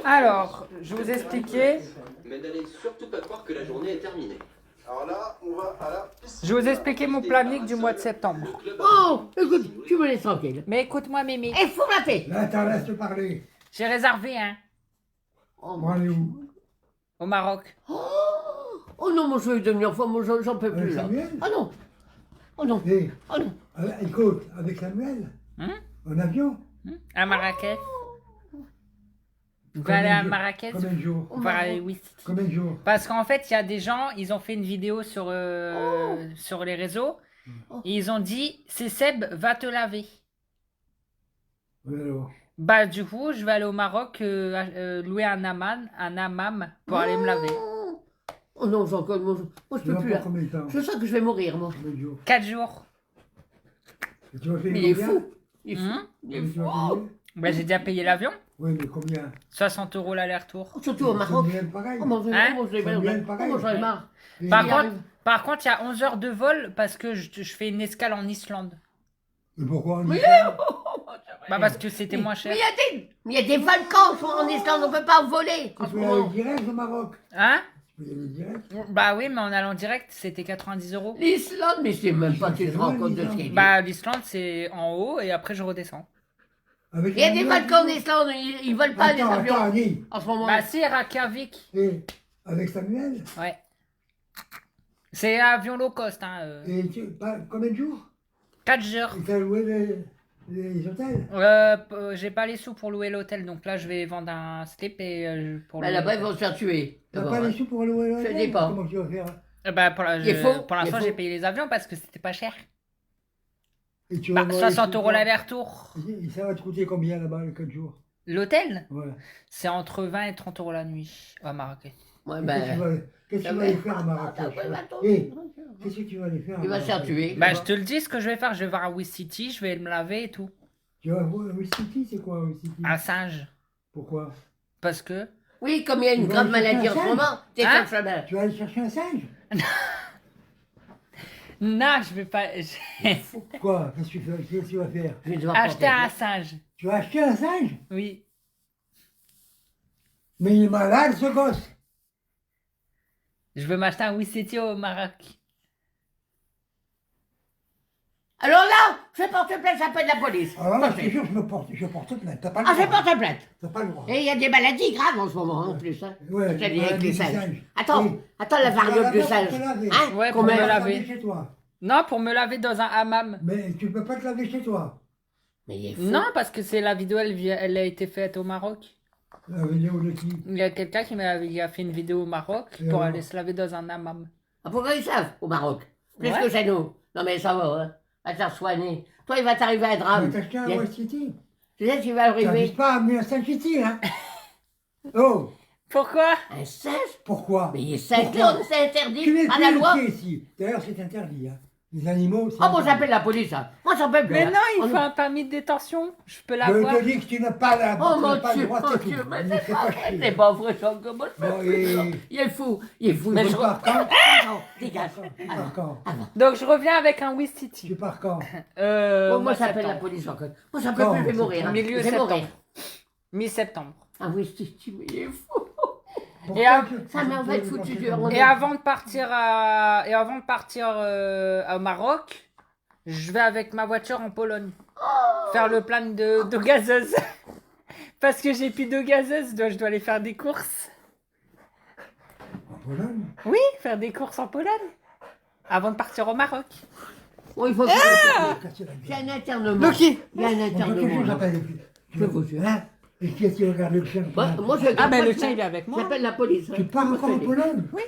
Alors, je vous expliquais. Mais n'allez surtout pas croire que la journée est terminée. Alors là, on va à la piscine. Je vais vous expliquer mon planning du mois de septembre. Oh, écoute, tu me laisses tranquille. Mais écoute-moi, Mimi. Et faut la paix. Là, t'en laisse parler. J'ai réservé un Oh, Bon, allez où? au Maroc. oh non, mon je vais devenir fou, moi j'en peux plus là. Samuel? Oh non. Oh non. Eh, Oh non. écoute, avec Samuel, en avion, À Marrakech. Vous allez à Marrakech. combien de jours? On va aller, oui. Combien de jours? Parce qu'en fait, il y a des gens, ils ont fait une vidéo sur les réseaux. Et ils ont dit, c'est Seb, va te laver. Oui, alors. Bah du coup, je vais aller au Maroc louer un hammam pour aller me laver. Oh non, j'en colle, moi je Tu peux vas plus pour là. combien de temps? Je sens que je vais mourir, moi. Combien de jours? 4 jours. Et tu vas faire Mais il est combien? fou. Il est fou. Hum Il est Combien tu fou. vas payer? Bah j'ai déjà payé l'avion. Oui, mais combien? 60 € l'aller-retour. Surtout au Maroc. Samuel, pareil. Oh mon Dieu, Hein? oh, Ça me vient pareil. j'en ai marre. Et- Par Il contre, arrive. il y a 11 heures de vol parce que je fais une escale en Islande. Et pourquoi on dit Mais ça? Bah parce que c'était moins cher. Mais il y a des volcans en Islande, on peut pas voler. En Tu ce peux aller moment. direct au Maroc? Hein? Tu peux y aller direct? Bah oui, mais en allant direct, c'était 90 €. L'Islande, mais c'est même pas, tu te rends compte de ce qu'il y a. Bah l'Islande, c'est en haut et après je redescends. Avec Il y a des Samuel? volcans en Islande, ils volent pas les Attends, avions. Annie. En ce moment. Bah c'est Reykjavik. Et avec Samuel? Ouais. C'est avion low cost, hein. Et combien de jours? 4 jours. Et t'as loué les hôtels? J'ai pas les sous pour louer l'hôtel, donc là je vais vendre un slip et pour Bah, louer là-bas, ils l'hôtel. vont se faire tuer. T'as D'abord, pas les hein. sous pour louer l'hôtel? dis pas. Comment tu vas faire? Bah, Il est faux, pour il est l'instant faux. j'ai payé les avions parce que c'était pas cher. Et tu Bah, vas voir les 60 sous € pour- l'aller-retour. Et ça va te coûter combien là-bas, les 4 jours? L'hôtel, Ouais. c'est entre 20 et 30 € la nuit à Marrakech. Ouais, Et bah, Qu'est-ce que ça tu va. vas aller faire à Marrakech? Attends, ouais, attends. Eh, qu'est-ce que tu vas aller faire à il va se faire Marrakech? tuer. Bah je te le dis ce que je vais faire, je vais voir à Wiss City, je vais me laver et tout. Tu vas voir Wiss City, c'est quoi Wiss City? Un singe. Pourquoi? Parce que... Oui, comme il y a une Tu vas grande aller chercher maladie en un ce singe. moment, t'es Hein comme ça. Tu vas aller chercher un singe? Non, je vais pas... Quoi? Qu'est-ce que tu vas faire? Je vais devoir Acheter porter un plainte. singe. Tu vas acheter un singe? Oui. Mais il est malade ce gosse! Je veux m'acheter un Wiss City au Maroc. Alors là, je porte plainte, j'appelle la police. Alors là, je te Portez. jure, je porte plainte. T'as pas le Ah, je droit. porte plainte. T'as pas le droit. Et il y a des maladies graves en ce moment, en plus. Hein. Ouais, Je te dis, maladie avec les du singes. singe. Attends, Oui. attends la Tu vas variole du là-bas singe. pour te laver. Hein Ouais, pour Combien me Tu vas te laver. laver chez toi. Non, pour me laver dans un hammam. Mais tu peux pas te laver chez toi. Mais il est fou. Non, parce que c'est la vidéo, elle a été faite au Maroc. La vidéo de qui? Il y a quelqu'un il a fait une vidéo au Maroc Et pour alors aller se laver dans un hammam. Ah, pourquoi ils savent au Maroc? Plus Ouais. que chez nous. Non mais ça va, hein. Va te faire soigner. Toi, il va t'arriver un Tu drame. vas t'acheter un Il y a- West City. Tu sais, tu vas T'habites arriver. pas à 1900 hein? Oh! Pourquoi? Un singe? Pourquoi? Mais il est 5 Pourquoi? ans, c'est interdit Tu n'es par plus la loi. le pied ici. D'ailleurs, c'est interdit. Hein. Les animaux, c'est Oh, bon, interdit. j'appelle la police. Hein. Moi, j'en peux plus. Mais hein. non, il Oh, faut un permis de détention. Je peux Je l'avoir. te dis que tu n'as pas, Oh tu mon n'as pas Dieu, le droit, mon c'est Dieu, tout. mais Ne c'est fais pas pas vrai, chier. c'est pas vrai, ça, comment je Bon, peux il est fou, il est fou. Mais Tu je- pars quand? Non, dégage. Tu pars quand? Donc je reviens avec un Wiss Tu City. pars quand? Bon, moi, mois de j'appelle la septembre. police encore. Moi, j'en peux Quand? plus, je vais mourir. hein. Milieu Je vais septembre. mourir. Mi-septembre. Ah oui, mais il est fou. Et à- Ça m'a en fait foutu du rond. Et avant de partir au Maroc, je vais avec ma voiture en Pologne. Faire le plein de gazeuse. Parce que j'ai plus de gazeuse, je dois aller faire des courses. En Pologne. Oui, faire des courses en Pologne. Avant de partir au Maroc. Bon, il faut que Casser la gueule. j'ai un internement. Loki. Il y a un On peut internement. toujours là. s'appeler. Je vous jure. Hein? Et qui est-ce qui regarde le chien? Moi, je Ah, ben moi, le je tien, fais- il est avec moi. J'appelle la police. Tu pars encore en Pologne? Oui.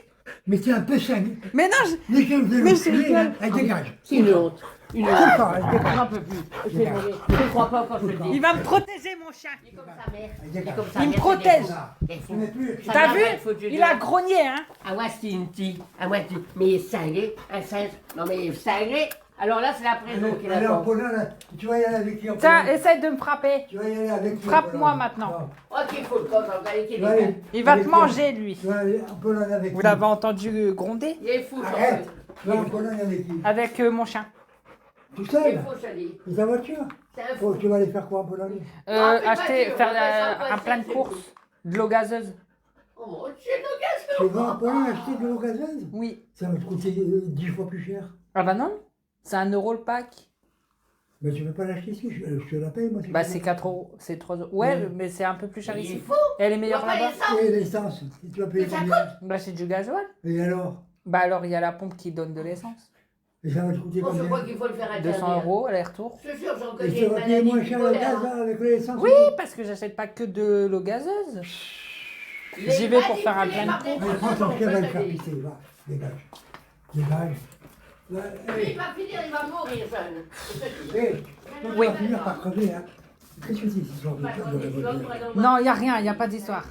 Mais t'es un peu cinglé. Mais non, Les chiens de Mais c'est l'autre, lequel elle dégage. C'est une honte. Une honte. Encore, elle Je dégage. n'en peux plus. Je ne crois pas quand je le dis. il va me protéger, mon chien. Il est comme sa mère. Elle Il est dégage. comme sa Il me mère, protège. c'est des fous. Tu n'es plus. Ça T'as m'a vu? fait foutu Il de- a grogné, hein. Ah ouais, c'est une petite. Ah ouais, mais il est cinglé. Un singe. Non, mais il est cinglé. Alors là, c'est la prison qui Elle est en l'attend. Pologne, là. Tu vas y aller avec qui en Tiens, Pologne? essaye de me frapper. Tu vas y aller avec qui en Frappe-moi Pologne? maintenant. Non. Oh, qu'il faut le corps, j'en ai Tu vas aller Il va avec te qui? manger, lui. Tu vas aller en Pologne avec Vous qui? l'avez entendu gronder? Il est fou, j'en Arrête. peux. Tu vas en Pologne avec qui? Avec mon chien. Tout Il est seul? fou, je dis. Et ta voiture? C'est un fou. Tu vas aller faire quoi en Pologne? Ah, mais Acheter, voiture, faire on va faire un plein de voiture, courses. De l'eau gazeuse. Oh mon Dieu, le Tu gaz. vas en Pologne acheter de l'eau gazeuse? Oui. Ça va te coûter 10 fois plus cher. Ah bah non. C'est 1 euro le pack. Mais tu ne peux pas l'acheter ici, je te la paye moi. Bah c'est 4 euros. C'est 3 euros. Ouais, Oui. mais c'est un peu plus cher Il est ici. fou. Elle est meilleure On va pas là-bas. les sortir. Et l'essence, tu vas payer Mais ça combien? Bah c'est du gasoil. Et alors? Bah alors il y a la pompe qui donne de l'essence. Et ça va te coûter Moi, je combien? crois qu'il faut le faire interdire. 200 euros aller-retour. Je suis sûr, j'en Et connais tu une vas payer maladie moins cher le bipolaire, gaz hein. là, avec l'essence? Oui, parce que j'achète pas que de l'eau gazeuse. Les J'y vais pour faire un manipulés plein par de des Allez, prends ton personnes, chien, va le je faire te dis. pisser, va, dégage. Dégage. Là, Lui, il va finir, il va mourir jeune. Je te dis. hé, toi, Oui. tu vas finir par crever, hein. Qu'est-ce que c'est ce genre de révolte? Non, il y a rien, il y a pas d'histoire.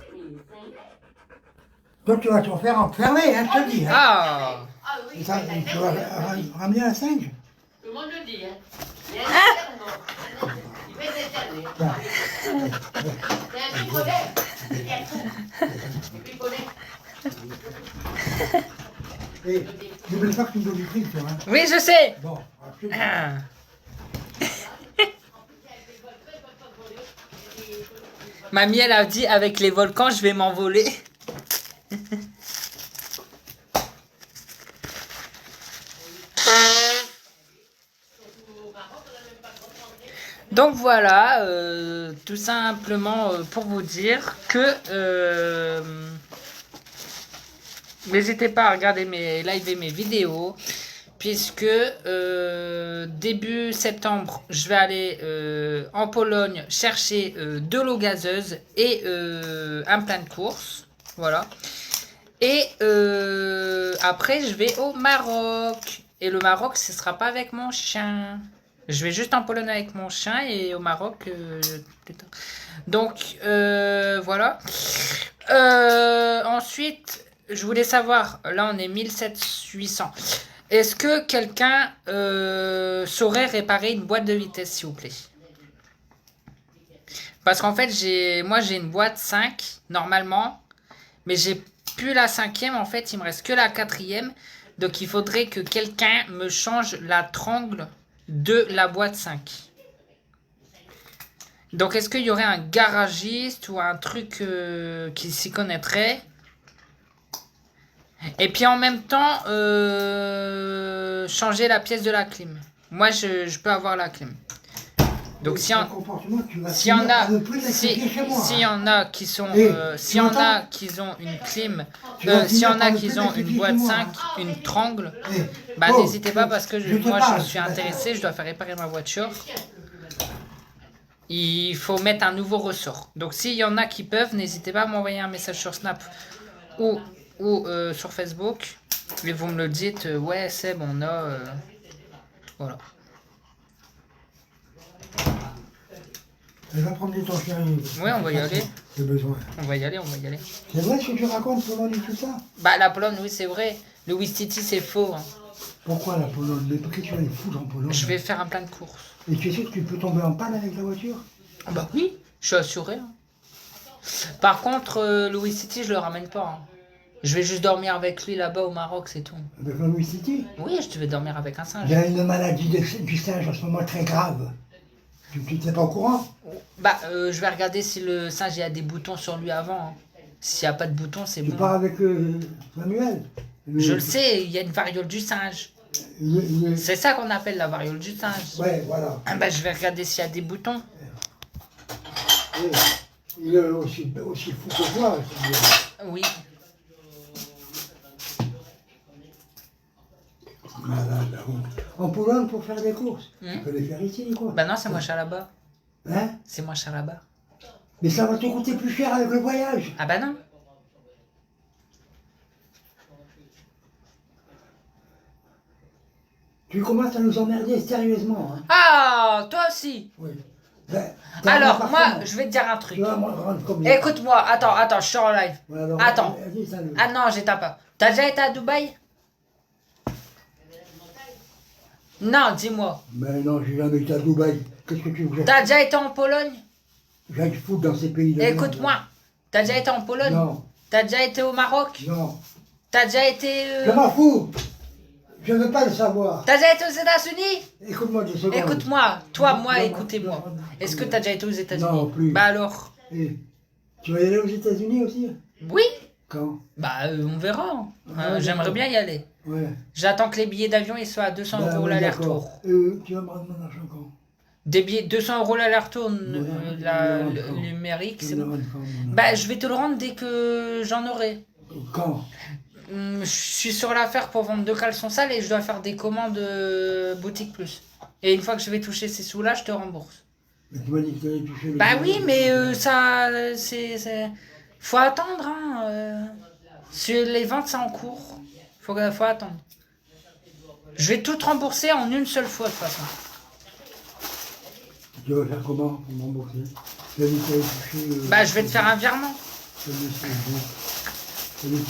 Toi, tu vas te faire enfermer, hein, je te dis. Hein. Ah. Ah oui, Et ça, tu vas ramener un singe. tout le monde le dit, hein. Il y a un internement. Il fait des années. C'est un bipolaire. Il est fou. Il est bipolaire. Et n'oublie pas que tu me donnes du prix, toi, hein. Oui, je sais. Bon, je te dis. Ah. Mamie, elle a dit avec les volcans, je vais m'envoler. Donc voilà, tout simplement pour vous dire que n'hésitez pas à regarder mes lives et mes vidéos, puisque début septembre, je vais aller en Pologne chercher de l'eau gazeuse et un plein de courses. Voilà. Et après, je vais au Maroc. Et le Maroc, ce sera pas avec mon chien. Je vais juste en Pologne avec mon chien et au Maroc. Donc, voilà. Ensuite, je voulais savoir, là on est 1700. Est-ce que quelqu'un saurait réparer une boîte de vitesse, s'il vous plaît? Parce qu'en fait, moi j'ai une boîte 5, normalement. Mais j'ai plus la 5e, en fait, il me reste que la 4e. Donc il faudrait que quelqu'un me change la trangle de la boîte 5. Donc est-ce qu'il y aurait un garagiste ou un truc qui s'y connaîtrait? Et puis en même temps, changer la pièce de la clim. Moi, je peux avoir la clim. Donc s'il y en a, s'il y en a qui sont, s'il y en a qui ont une clim, s'il y en a qui ont une boîte 5, une trangle, bah n'hésitez pas parce que moi je suis intéressé, je dois faire réparer ma voiture. Il faut mettre un nouveau ressort. Donc s'il y en a qui peuvent, n'hésitez pas à m'envoyer un message sur Snap ou sur Facebook. Et vous me le dites, ouais Seb, on a... voilà. Elle va prendre du temps, chérie. Oui, on va y aller. J'ai besoin. On va y aller, on va y aller. C'est vrai ce que tu racontes, Pologne et tout ça? Bah la Pologne, oui c'est vrai. Le Wistiti c'est faux. Hein. Pourquoi la Pologne? Mais pourquoi tu vas aller foutre en Pologne? Je vais faire un plein de courses. Et tu es sûr que tu peux tomber en panne avec la voiture? Bah oui, je suis assuré. Hein. Par contre, le Wistiti, je le ramène pas. Hein. Je vais juste dormir avec lui là-bas au Maroc, c'est tout. Avec la Louis City? Oui, je vais dormir avec un singe. Il y a une maladie du singe en ce moment très grave. Tu n'étais pas au courant? Bah, je vais regarder si le singe il a des boutons sur lui avant. Hein. S'il n'y a pas de boutons, c'est Tu bon. pars avec Samuel? Je le sais, il y a une variole du singe. C'est ça qu'on appelle la variole du singe. Ouais, voilà. Ah bah, je vais regarder s'il y a des boutons. Il est aussi fou que toi. Oui. Malade, en Pologne pour faire des courses. Hmm. Tu peux les faire ici, quoi. Bah non, c'est moins cher là-bas. Hein? C'est moins cher là-bas. Mais ça va te coûter plus cher avec le voyage. Ah bah non. Tu commences à nous emmerder sérieusement. Hein. Ah, toi aussi. Oui. Ben, t'as un Alors, appartement. moi, je vais te dire un truc. Tu vas me rendre combien? Écoute-moi, attends, je suis en live. Ouais, alors, Attends. vas-y, salut. Ah non, j'éteins pas. T'as déjà été à Dubaï? Non, dis-moi. Mais non, j'ai jamais été à Dubaï. Qu'est-ce que tu veux? T'as déjà été en Pologne? J'ai te foutre dans ces pays de Écoute-moi. T'as déjà été en Pologne? Non, T'as déjà été au Maroc? non. T'as déjà été... Je m'en fous. Je veux pas le savoir. T'as déjà été aux États-Unis? Écoute-moi 2 secondes. Écoute-moi. Toi, moi, Non, écoutez-moi. non, Est-ce que t'as déjà été aux États-Unis? Non, plus. Bah alors? Eh, tu vas y aller aux États-Unis aussi? Oui. Quand? Bah, on verra. Ah, J'aimerais d'accord. bien y aller. Ouais. J'attends que les billets d'avion ils soient à 200 Ben, euros ouais, l'aller-retour. d'accord. Tu vas me rendre mon argent quand? Des billets 200 euros l'aller-retour Ouais, le numérique, Tu c'est me bon. rends quand, mon argent? Bah, je vais te le rendre dès que j'en aurai. Quand? Je suis sur l'affaire pour vendre 2 caleçons sales et je dois faire des commandes boutique plus. Et une fois que je vais toucher ces sous-là, je te rembourse. Mais tu m'as dit que tu allais toucher le... Bah oui, mais ça, faut attendre, hein. Sur les ventes, c'est en cours. Faut attendre. Je vais tout te rembourser en une seule fois, de toute façon. Tu vas faire comment pour m'embaucher? Tu as dit que tu allais toucher... Bah, je vais te faire un virement.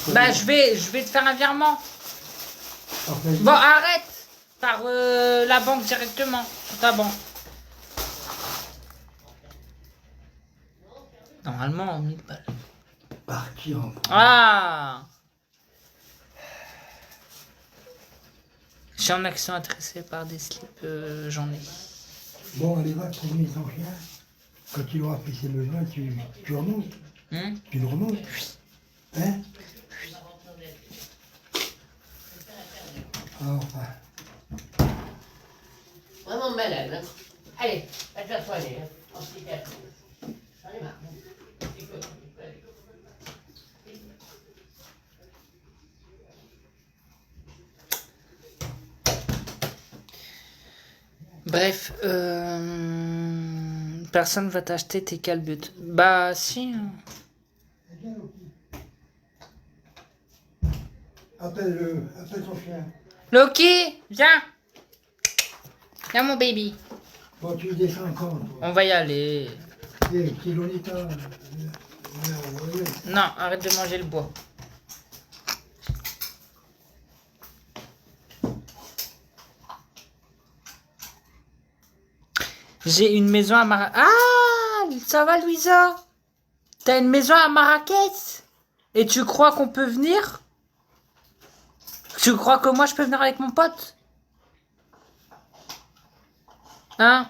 Bah, je vais te faire un virement. Bon, arrête. Par la banque directement, sur ta banque. Normalement, 1000 balles. Partir en... Ah! Je suis en action intéressée par des slips, j'en ai. Bon, allez, va, promener ton chien. Quand il aura fait ses besoins, tu remontes. Tu le remontes. Hein? Enfin. Vraiment malade. Hein. Allez, va te faire soigner. Hein. On s'y fait. J'en ai marre. Bref, personne va t'acheter tes calbutes. Bah, si. Appelle ton chien. Loki, viens. Viens, mon baby. Bon, tu descends quand, toi? On va y aller. Eh, petit Lolita. Non, arrête de manger le bois. J'ai une maison à Marrakech. Ah, ça va, Louisa? T'as une maison à Marrakech? Et tu crois qu'on peut venir? Tu crois que moi, je peux venir avec mon pote? Hein?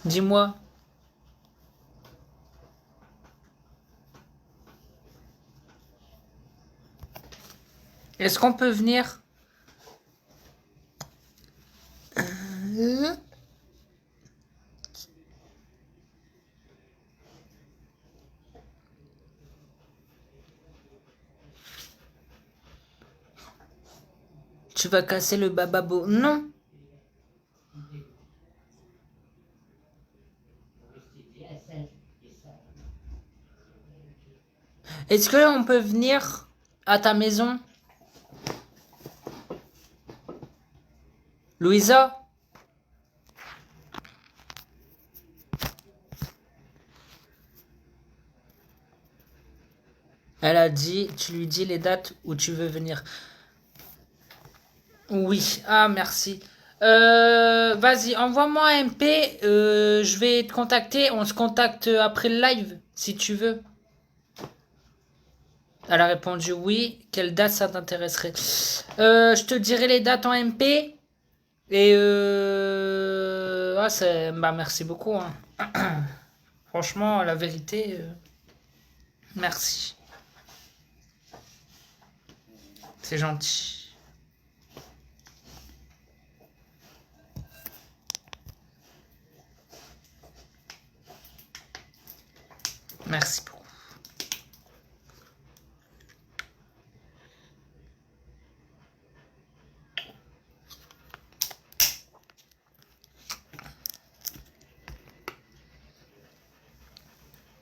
Dis-moi. Est-ce qu'on peut venir? Tu vas casser le bababo? Non. Est-ce qu'on peut venir à ta maison? Louisa? Elle a dit, tu lui dis les dates où tu veux venir. Oui, ah merci. Vas-y, envoie-moi un MP, je vais te contacter, on se contacte après le live, si tu veux. Elle a répondu oui. Quelle date ça t'intéresserait? Je te dirai les dates en MP. Et bah merci beaucoup. Hein. Franchement, la vérité, merci. C'est gentil. Merci beaucoup.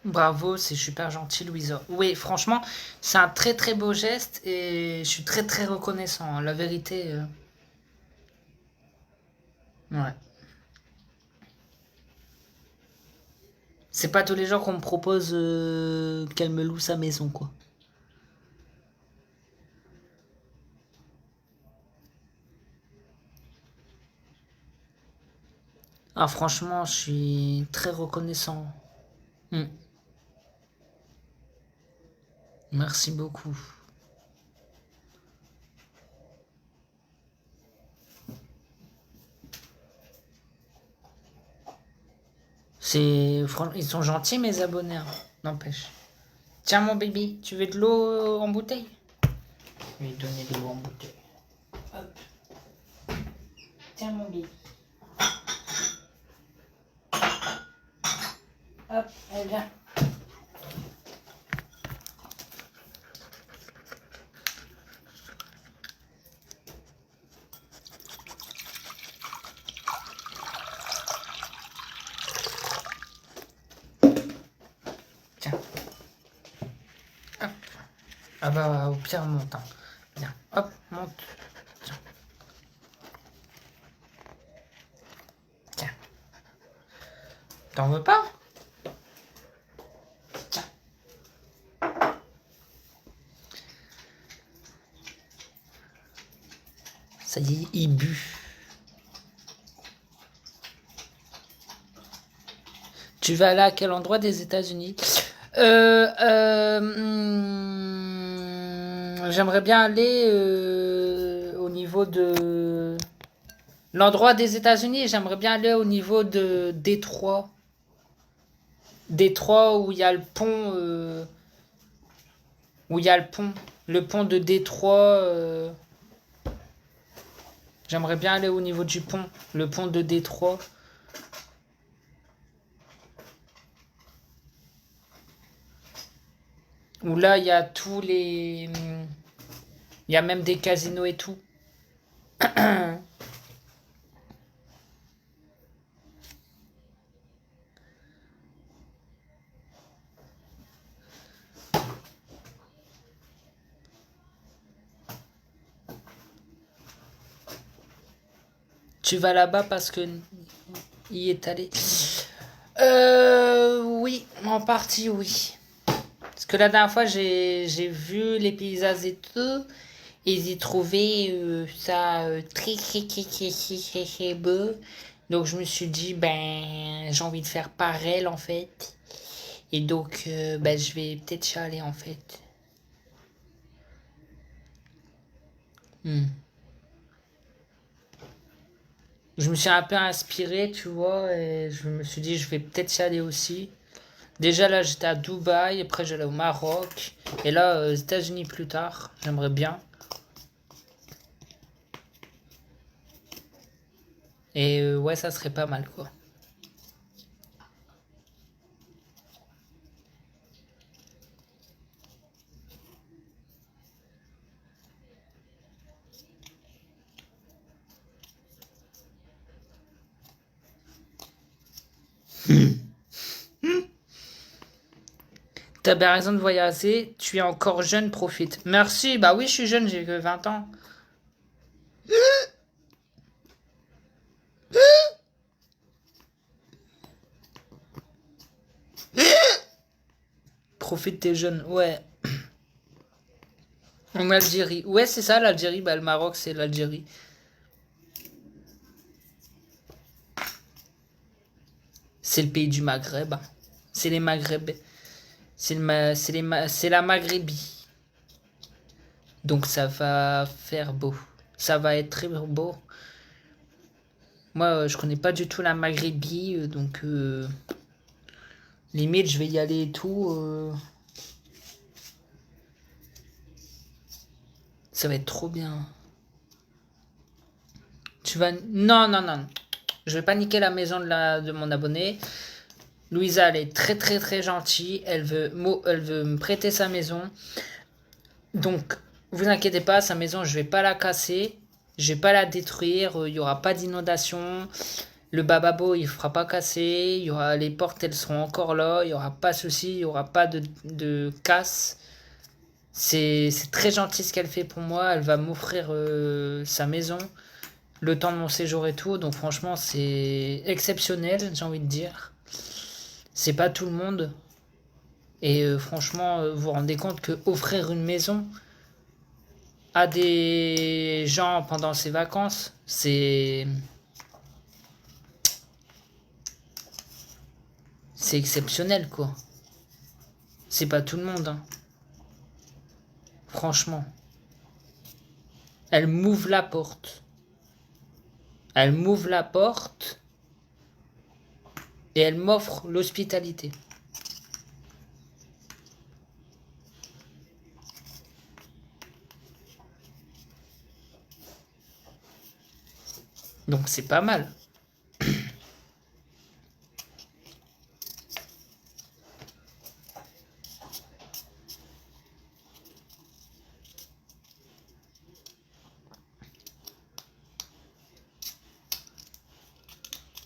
Bravo, c'est super gentil, Louisa. Oui, franchement, c'est un très très beau geste et je suis très très reconnaissant. La vérité, ouais. C'est pas tous les jours qu'on me propose qu'elle me loue sa maison, quoi. Ah, franchement, je suis très reconnaissant. Merci beaucoup. Ils sont gentils, mes abonnés, hein, n'empêche. Tiens, mon bébé, tu veux de l'eau en bouteille? Je vais lui donner de l'eau en bouteille. Hop. Tiens, mon bébé. Hop, elle vient. Tiens. Hop. Ah bah, au pire, monte. Hein. Viens. Hop, monte. Tiens. Tiens. T'en veux pas? Tiens. Ça y est, il bu. Tu vas aller à quel endroit des États-Unis? J'aimerais bien aller au niveau de l'endroit des États-Unis. J'aimerais bien aller au niveau de Détroit. Détroit où il y a le pont. Où il y a le pont. Le pont de Détroit. J'aimerais bien aller au niveau du pont. Le pont de Détroit. Où là, il y a tous les... Il y a même des casinos et tout. Tu vas là-bas parce que y est allé. Oui, en partie, oui. Parce que la dernière fois, j'ai vu les paysages et tout. Et j'ai trouvé ça très beau. Donc je me suis dit, ben, j'ai envie de faire pareil en fait. Et donc, ben, je vais peut-être y aller en fait. Je me suis un peu inspiré, tu vois, et je me suis dit, je vais peut-être y aller aussi. Déjà là, j'étais à Dubaï, après j'allais au Maroc, et là, aux États-Unis plus tard, j'aimerais bien. Et ouais, ça serait pas mal, quoi. T'as bien raison de voyager, tu es encore jeune, profite. Merci, bah oui, je suis jeune, j'ai que 20 ans. Profite, t'es jeune, ouais. En Algérie. Ouais, c'est ça, l'Algérie. Bah, le Maroc, c'est l'Algérie. C'est le pays du Maghreb. C'est les Maghreb. C'est la Maghrébie. Donc ça va faire beau. Ça va être très beau. Moi, je connais pas du tout la Maghrébie, donc limite, je vais y aller et tout. Ça va être trop bien. Tu vas... Non, non, non. Je vais pas niquer la maison de mon abonné. Louisa, elle est très très très gentille. Elle veut me prêter sa maison. Donc, vous inquiétez pas, sa maison, je vais pas la casser. Je vais pas la détruire. Il y aura pas d'inondation. Le bababo, il fera pas casser. Il y aura les portes, elles seront encore là. Il y aura pas de souci. Il y aura pas de casse. C'est très gentil ce qu'elle fait pour moi. Elle va m'offrir sa maison, le temps de mon séjour et tout. Donc franchement, c'est exceptionnel, j'ai envie de dire. C'est pas tout le monde. Et franchement, vous vous rendez compte que offrir une maison à des gens pendant ses vacances, c'est exceptionnel, quoi. C'est pas tout le monde, hein. Franchement. Elle m'ouvre la porte. Elle m'ouvre la porte. Et elle m'offre l'hospitalité. Donc c'est pas mal.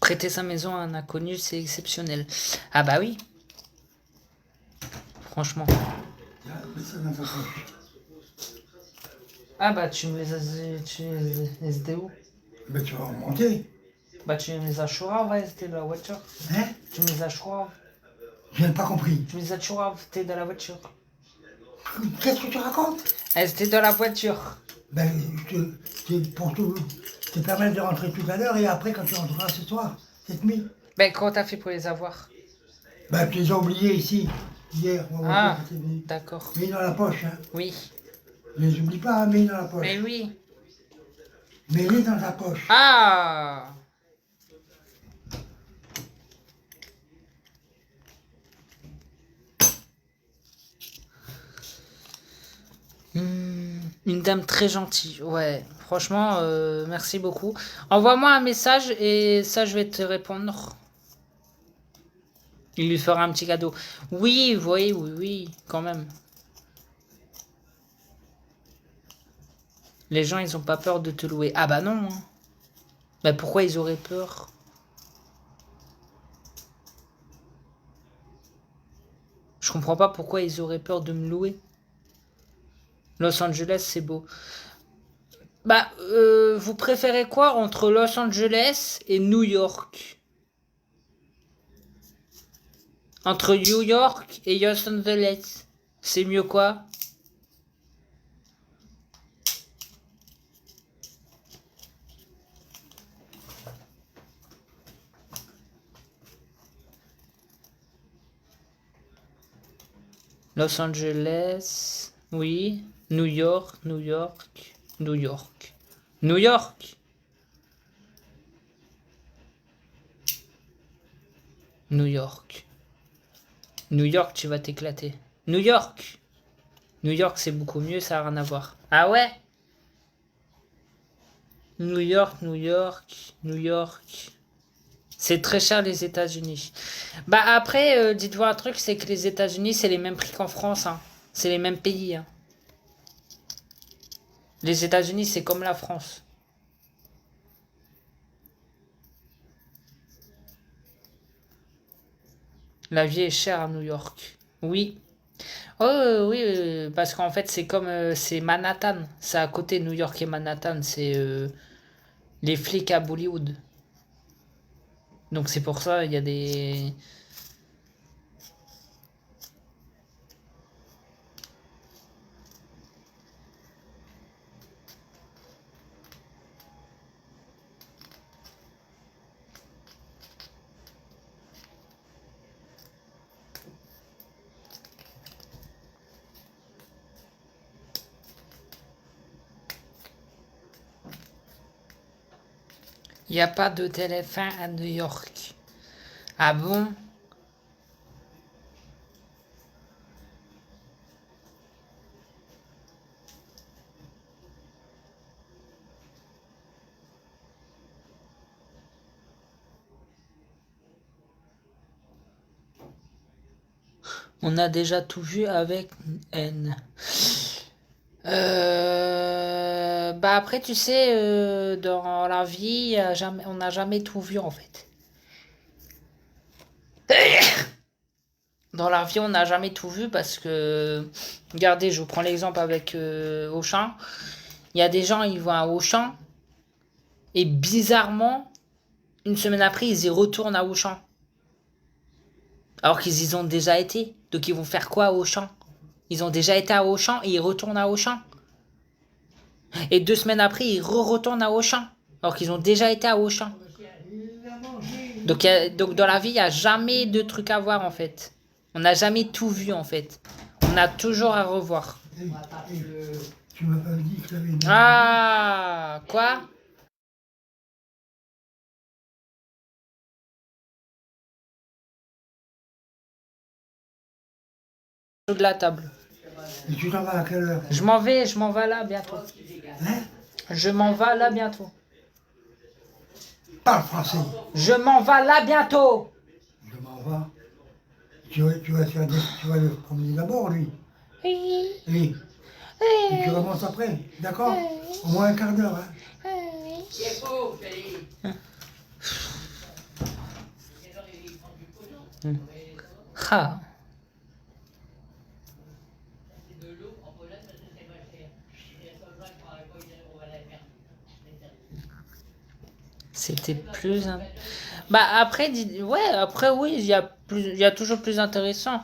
Prêter sa maison à un inconnu, c'est exceptionnel. Ah bah oui. Franchement. Mets ça dans ta poche. Ah bah tu me les as... étaient où? Mais tu vas remonter. Bah tu me les as chourave, ouais, c'était dans la voiture. Hein? Tu me les as chourave. Je n'ai pas compris. Tu me les as chourave, c'était dans la voiture. Qu'est-ce que tu racontes? Elles étaient dans la voiture. Ben, pour te permettre de rentrer tout à l'heure et après quand tu rentreras ce soir, cette nuit. Ben comment t'as fait pour les avoir? Ben, tu les as oubliés ici, hier. Ah, d'accord. Mets dans la poche, hein. Oui. Ne les oublie pas, mets dans la poche. Mais oui. Mets-les dans la poche. Ah! Une dame très gentille, ouais. Franchement, merci beaucoup. Envoie-moi un message et ça, je vais te répondre. Il lui fera un petit cadeau. Oui, oui, oui, oui, quand même. Les gens, ils ont pas peur de te louer. Ah bah non. Hein. Bah pourquoi ils auraient peur? Je comprends pas pourquoi ils auraient peur de me louer. Los Angeles, c'est beau. Bah, vous préférez quoi entre Los Angeles et New York? Entre New York et Los Angeles, c'est mieux quoi? Los Angeles, oui. New York, New York, New York. New York. New York. New York, tu vas t'éclater. New York. New York, c'est beaucoup mieux, ça n'a rien à voir. Ah ouais? New York, New York, New York. C'est très cher les États-Unis. Bah après, dites-vous un truc, c'est que les États-Unis, c'est les mêmes prix qu'en France. Hein. C'est les mêmes pays. Hein. Les États-Unis, c'est comme la France. La vie est chère à New York. Oui. Oh oui, parce qu'en fait, c'est comme... c'est Manhattan. C'est à côté, New York et Manhattan. C'est les flics à Bollywood. Donc c'est pour ça, il y a des... Il n'y a pas de TF1 à New York. Ah bon? On a déjà tout vu avec N. Bah après, tu sais, dans la vie, on n'a jamais tout vu en fait. Dans la vie, on n'a jamais tout vu parce que, regardez, je vous prends l'exemple avec Auchan. Il y a des gens, ils vont à Auchan et bizarrement, une semaine après, ils y retournent à Auchan. Alors qu'ils y ont déjà été. Donc ils vont faire quoi à Auchan? Ils ont déjà été à Auchan et ils retournent à Auchan. Et 2 semaines après, ils retournent à Auchan. Alors qu'ils ont déjà été à Auchan. Donc dans la vie, il n'y a jamais de truc à voir en fait. On n'a jamais tout vu en fait. On a toujours à revoir. Tu m'as pas dit que tu avais une... Ah, quoi? De la table. Et tu t'en vas à quelle heure? Je m'en vais là bientôt. Hein? Je m'en vais là bientôt. Parle français. Je m'en vais là bientôt. Je m'en vais. Tu vas le promener d'abord, lui. Oui. Oui. Et tu remontes après, d'accord? Au moins un quart d'heure, hein? C'est beau, Félix. Ah. C'était plus... Bah après, ouais, après oui, il y a toujours plus intéressant.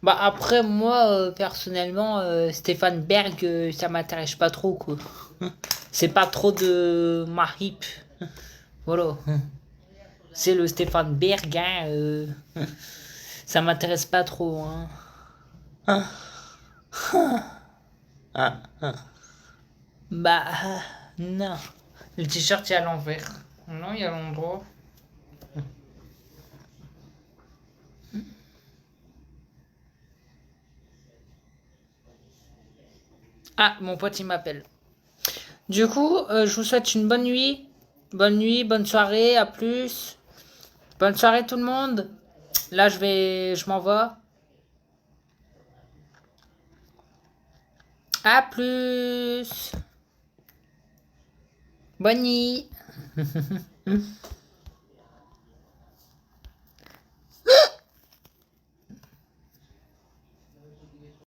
Bah après, moi, personnellement, Stéphane Berg, ça m'intéresse pas trop, quoi. C'est pas trop de ma hip. Voilà. C'est le Stéphane Berg, hein. Ça m'intéresse pas trop, hein. Bah, non. Le t-shirt, il est à l'envers. Non, il y a l'endroit. Ah, mon pote, il m'appelle. Du coup, je vous souhaite une bonne nuit. Bonne nuit, bonne soirée, à plus. Bonne soirée tout le monde. Là, je m'en vais. À plus. Bonne nuit.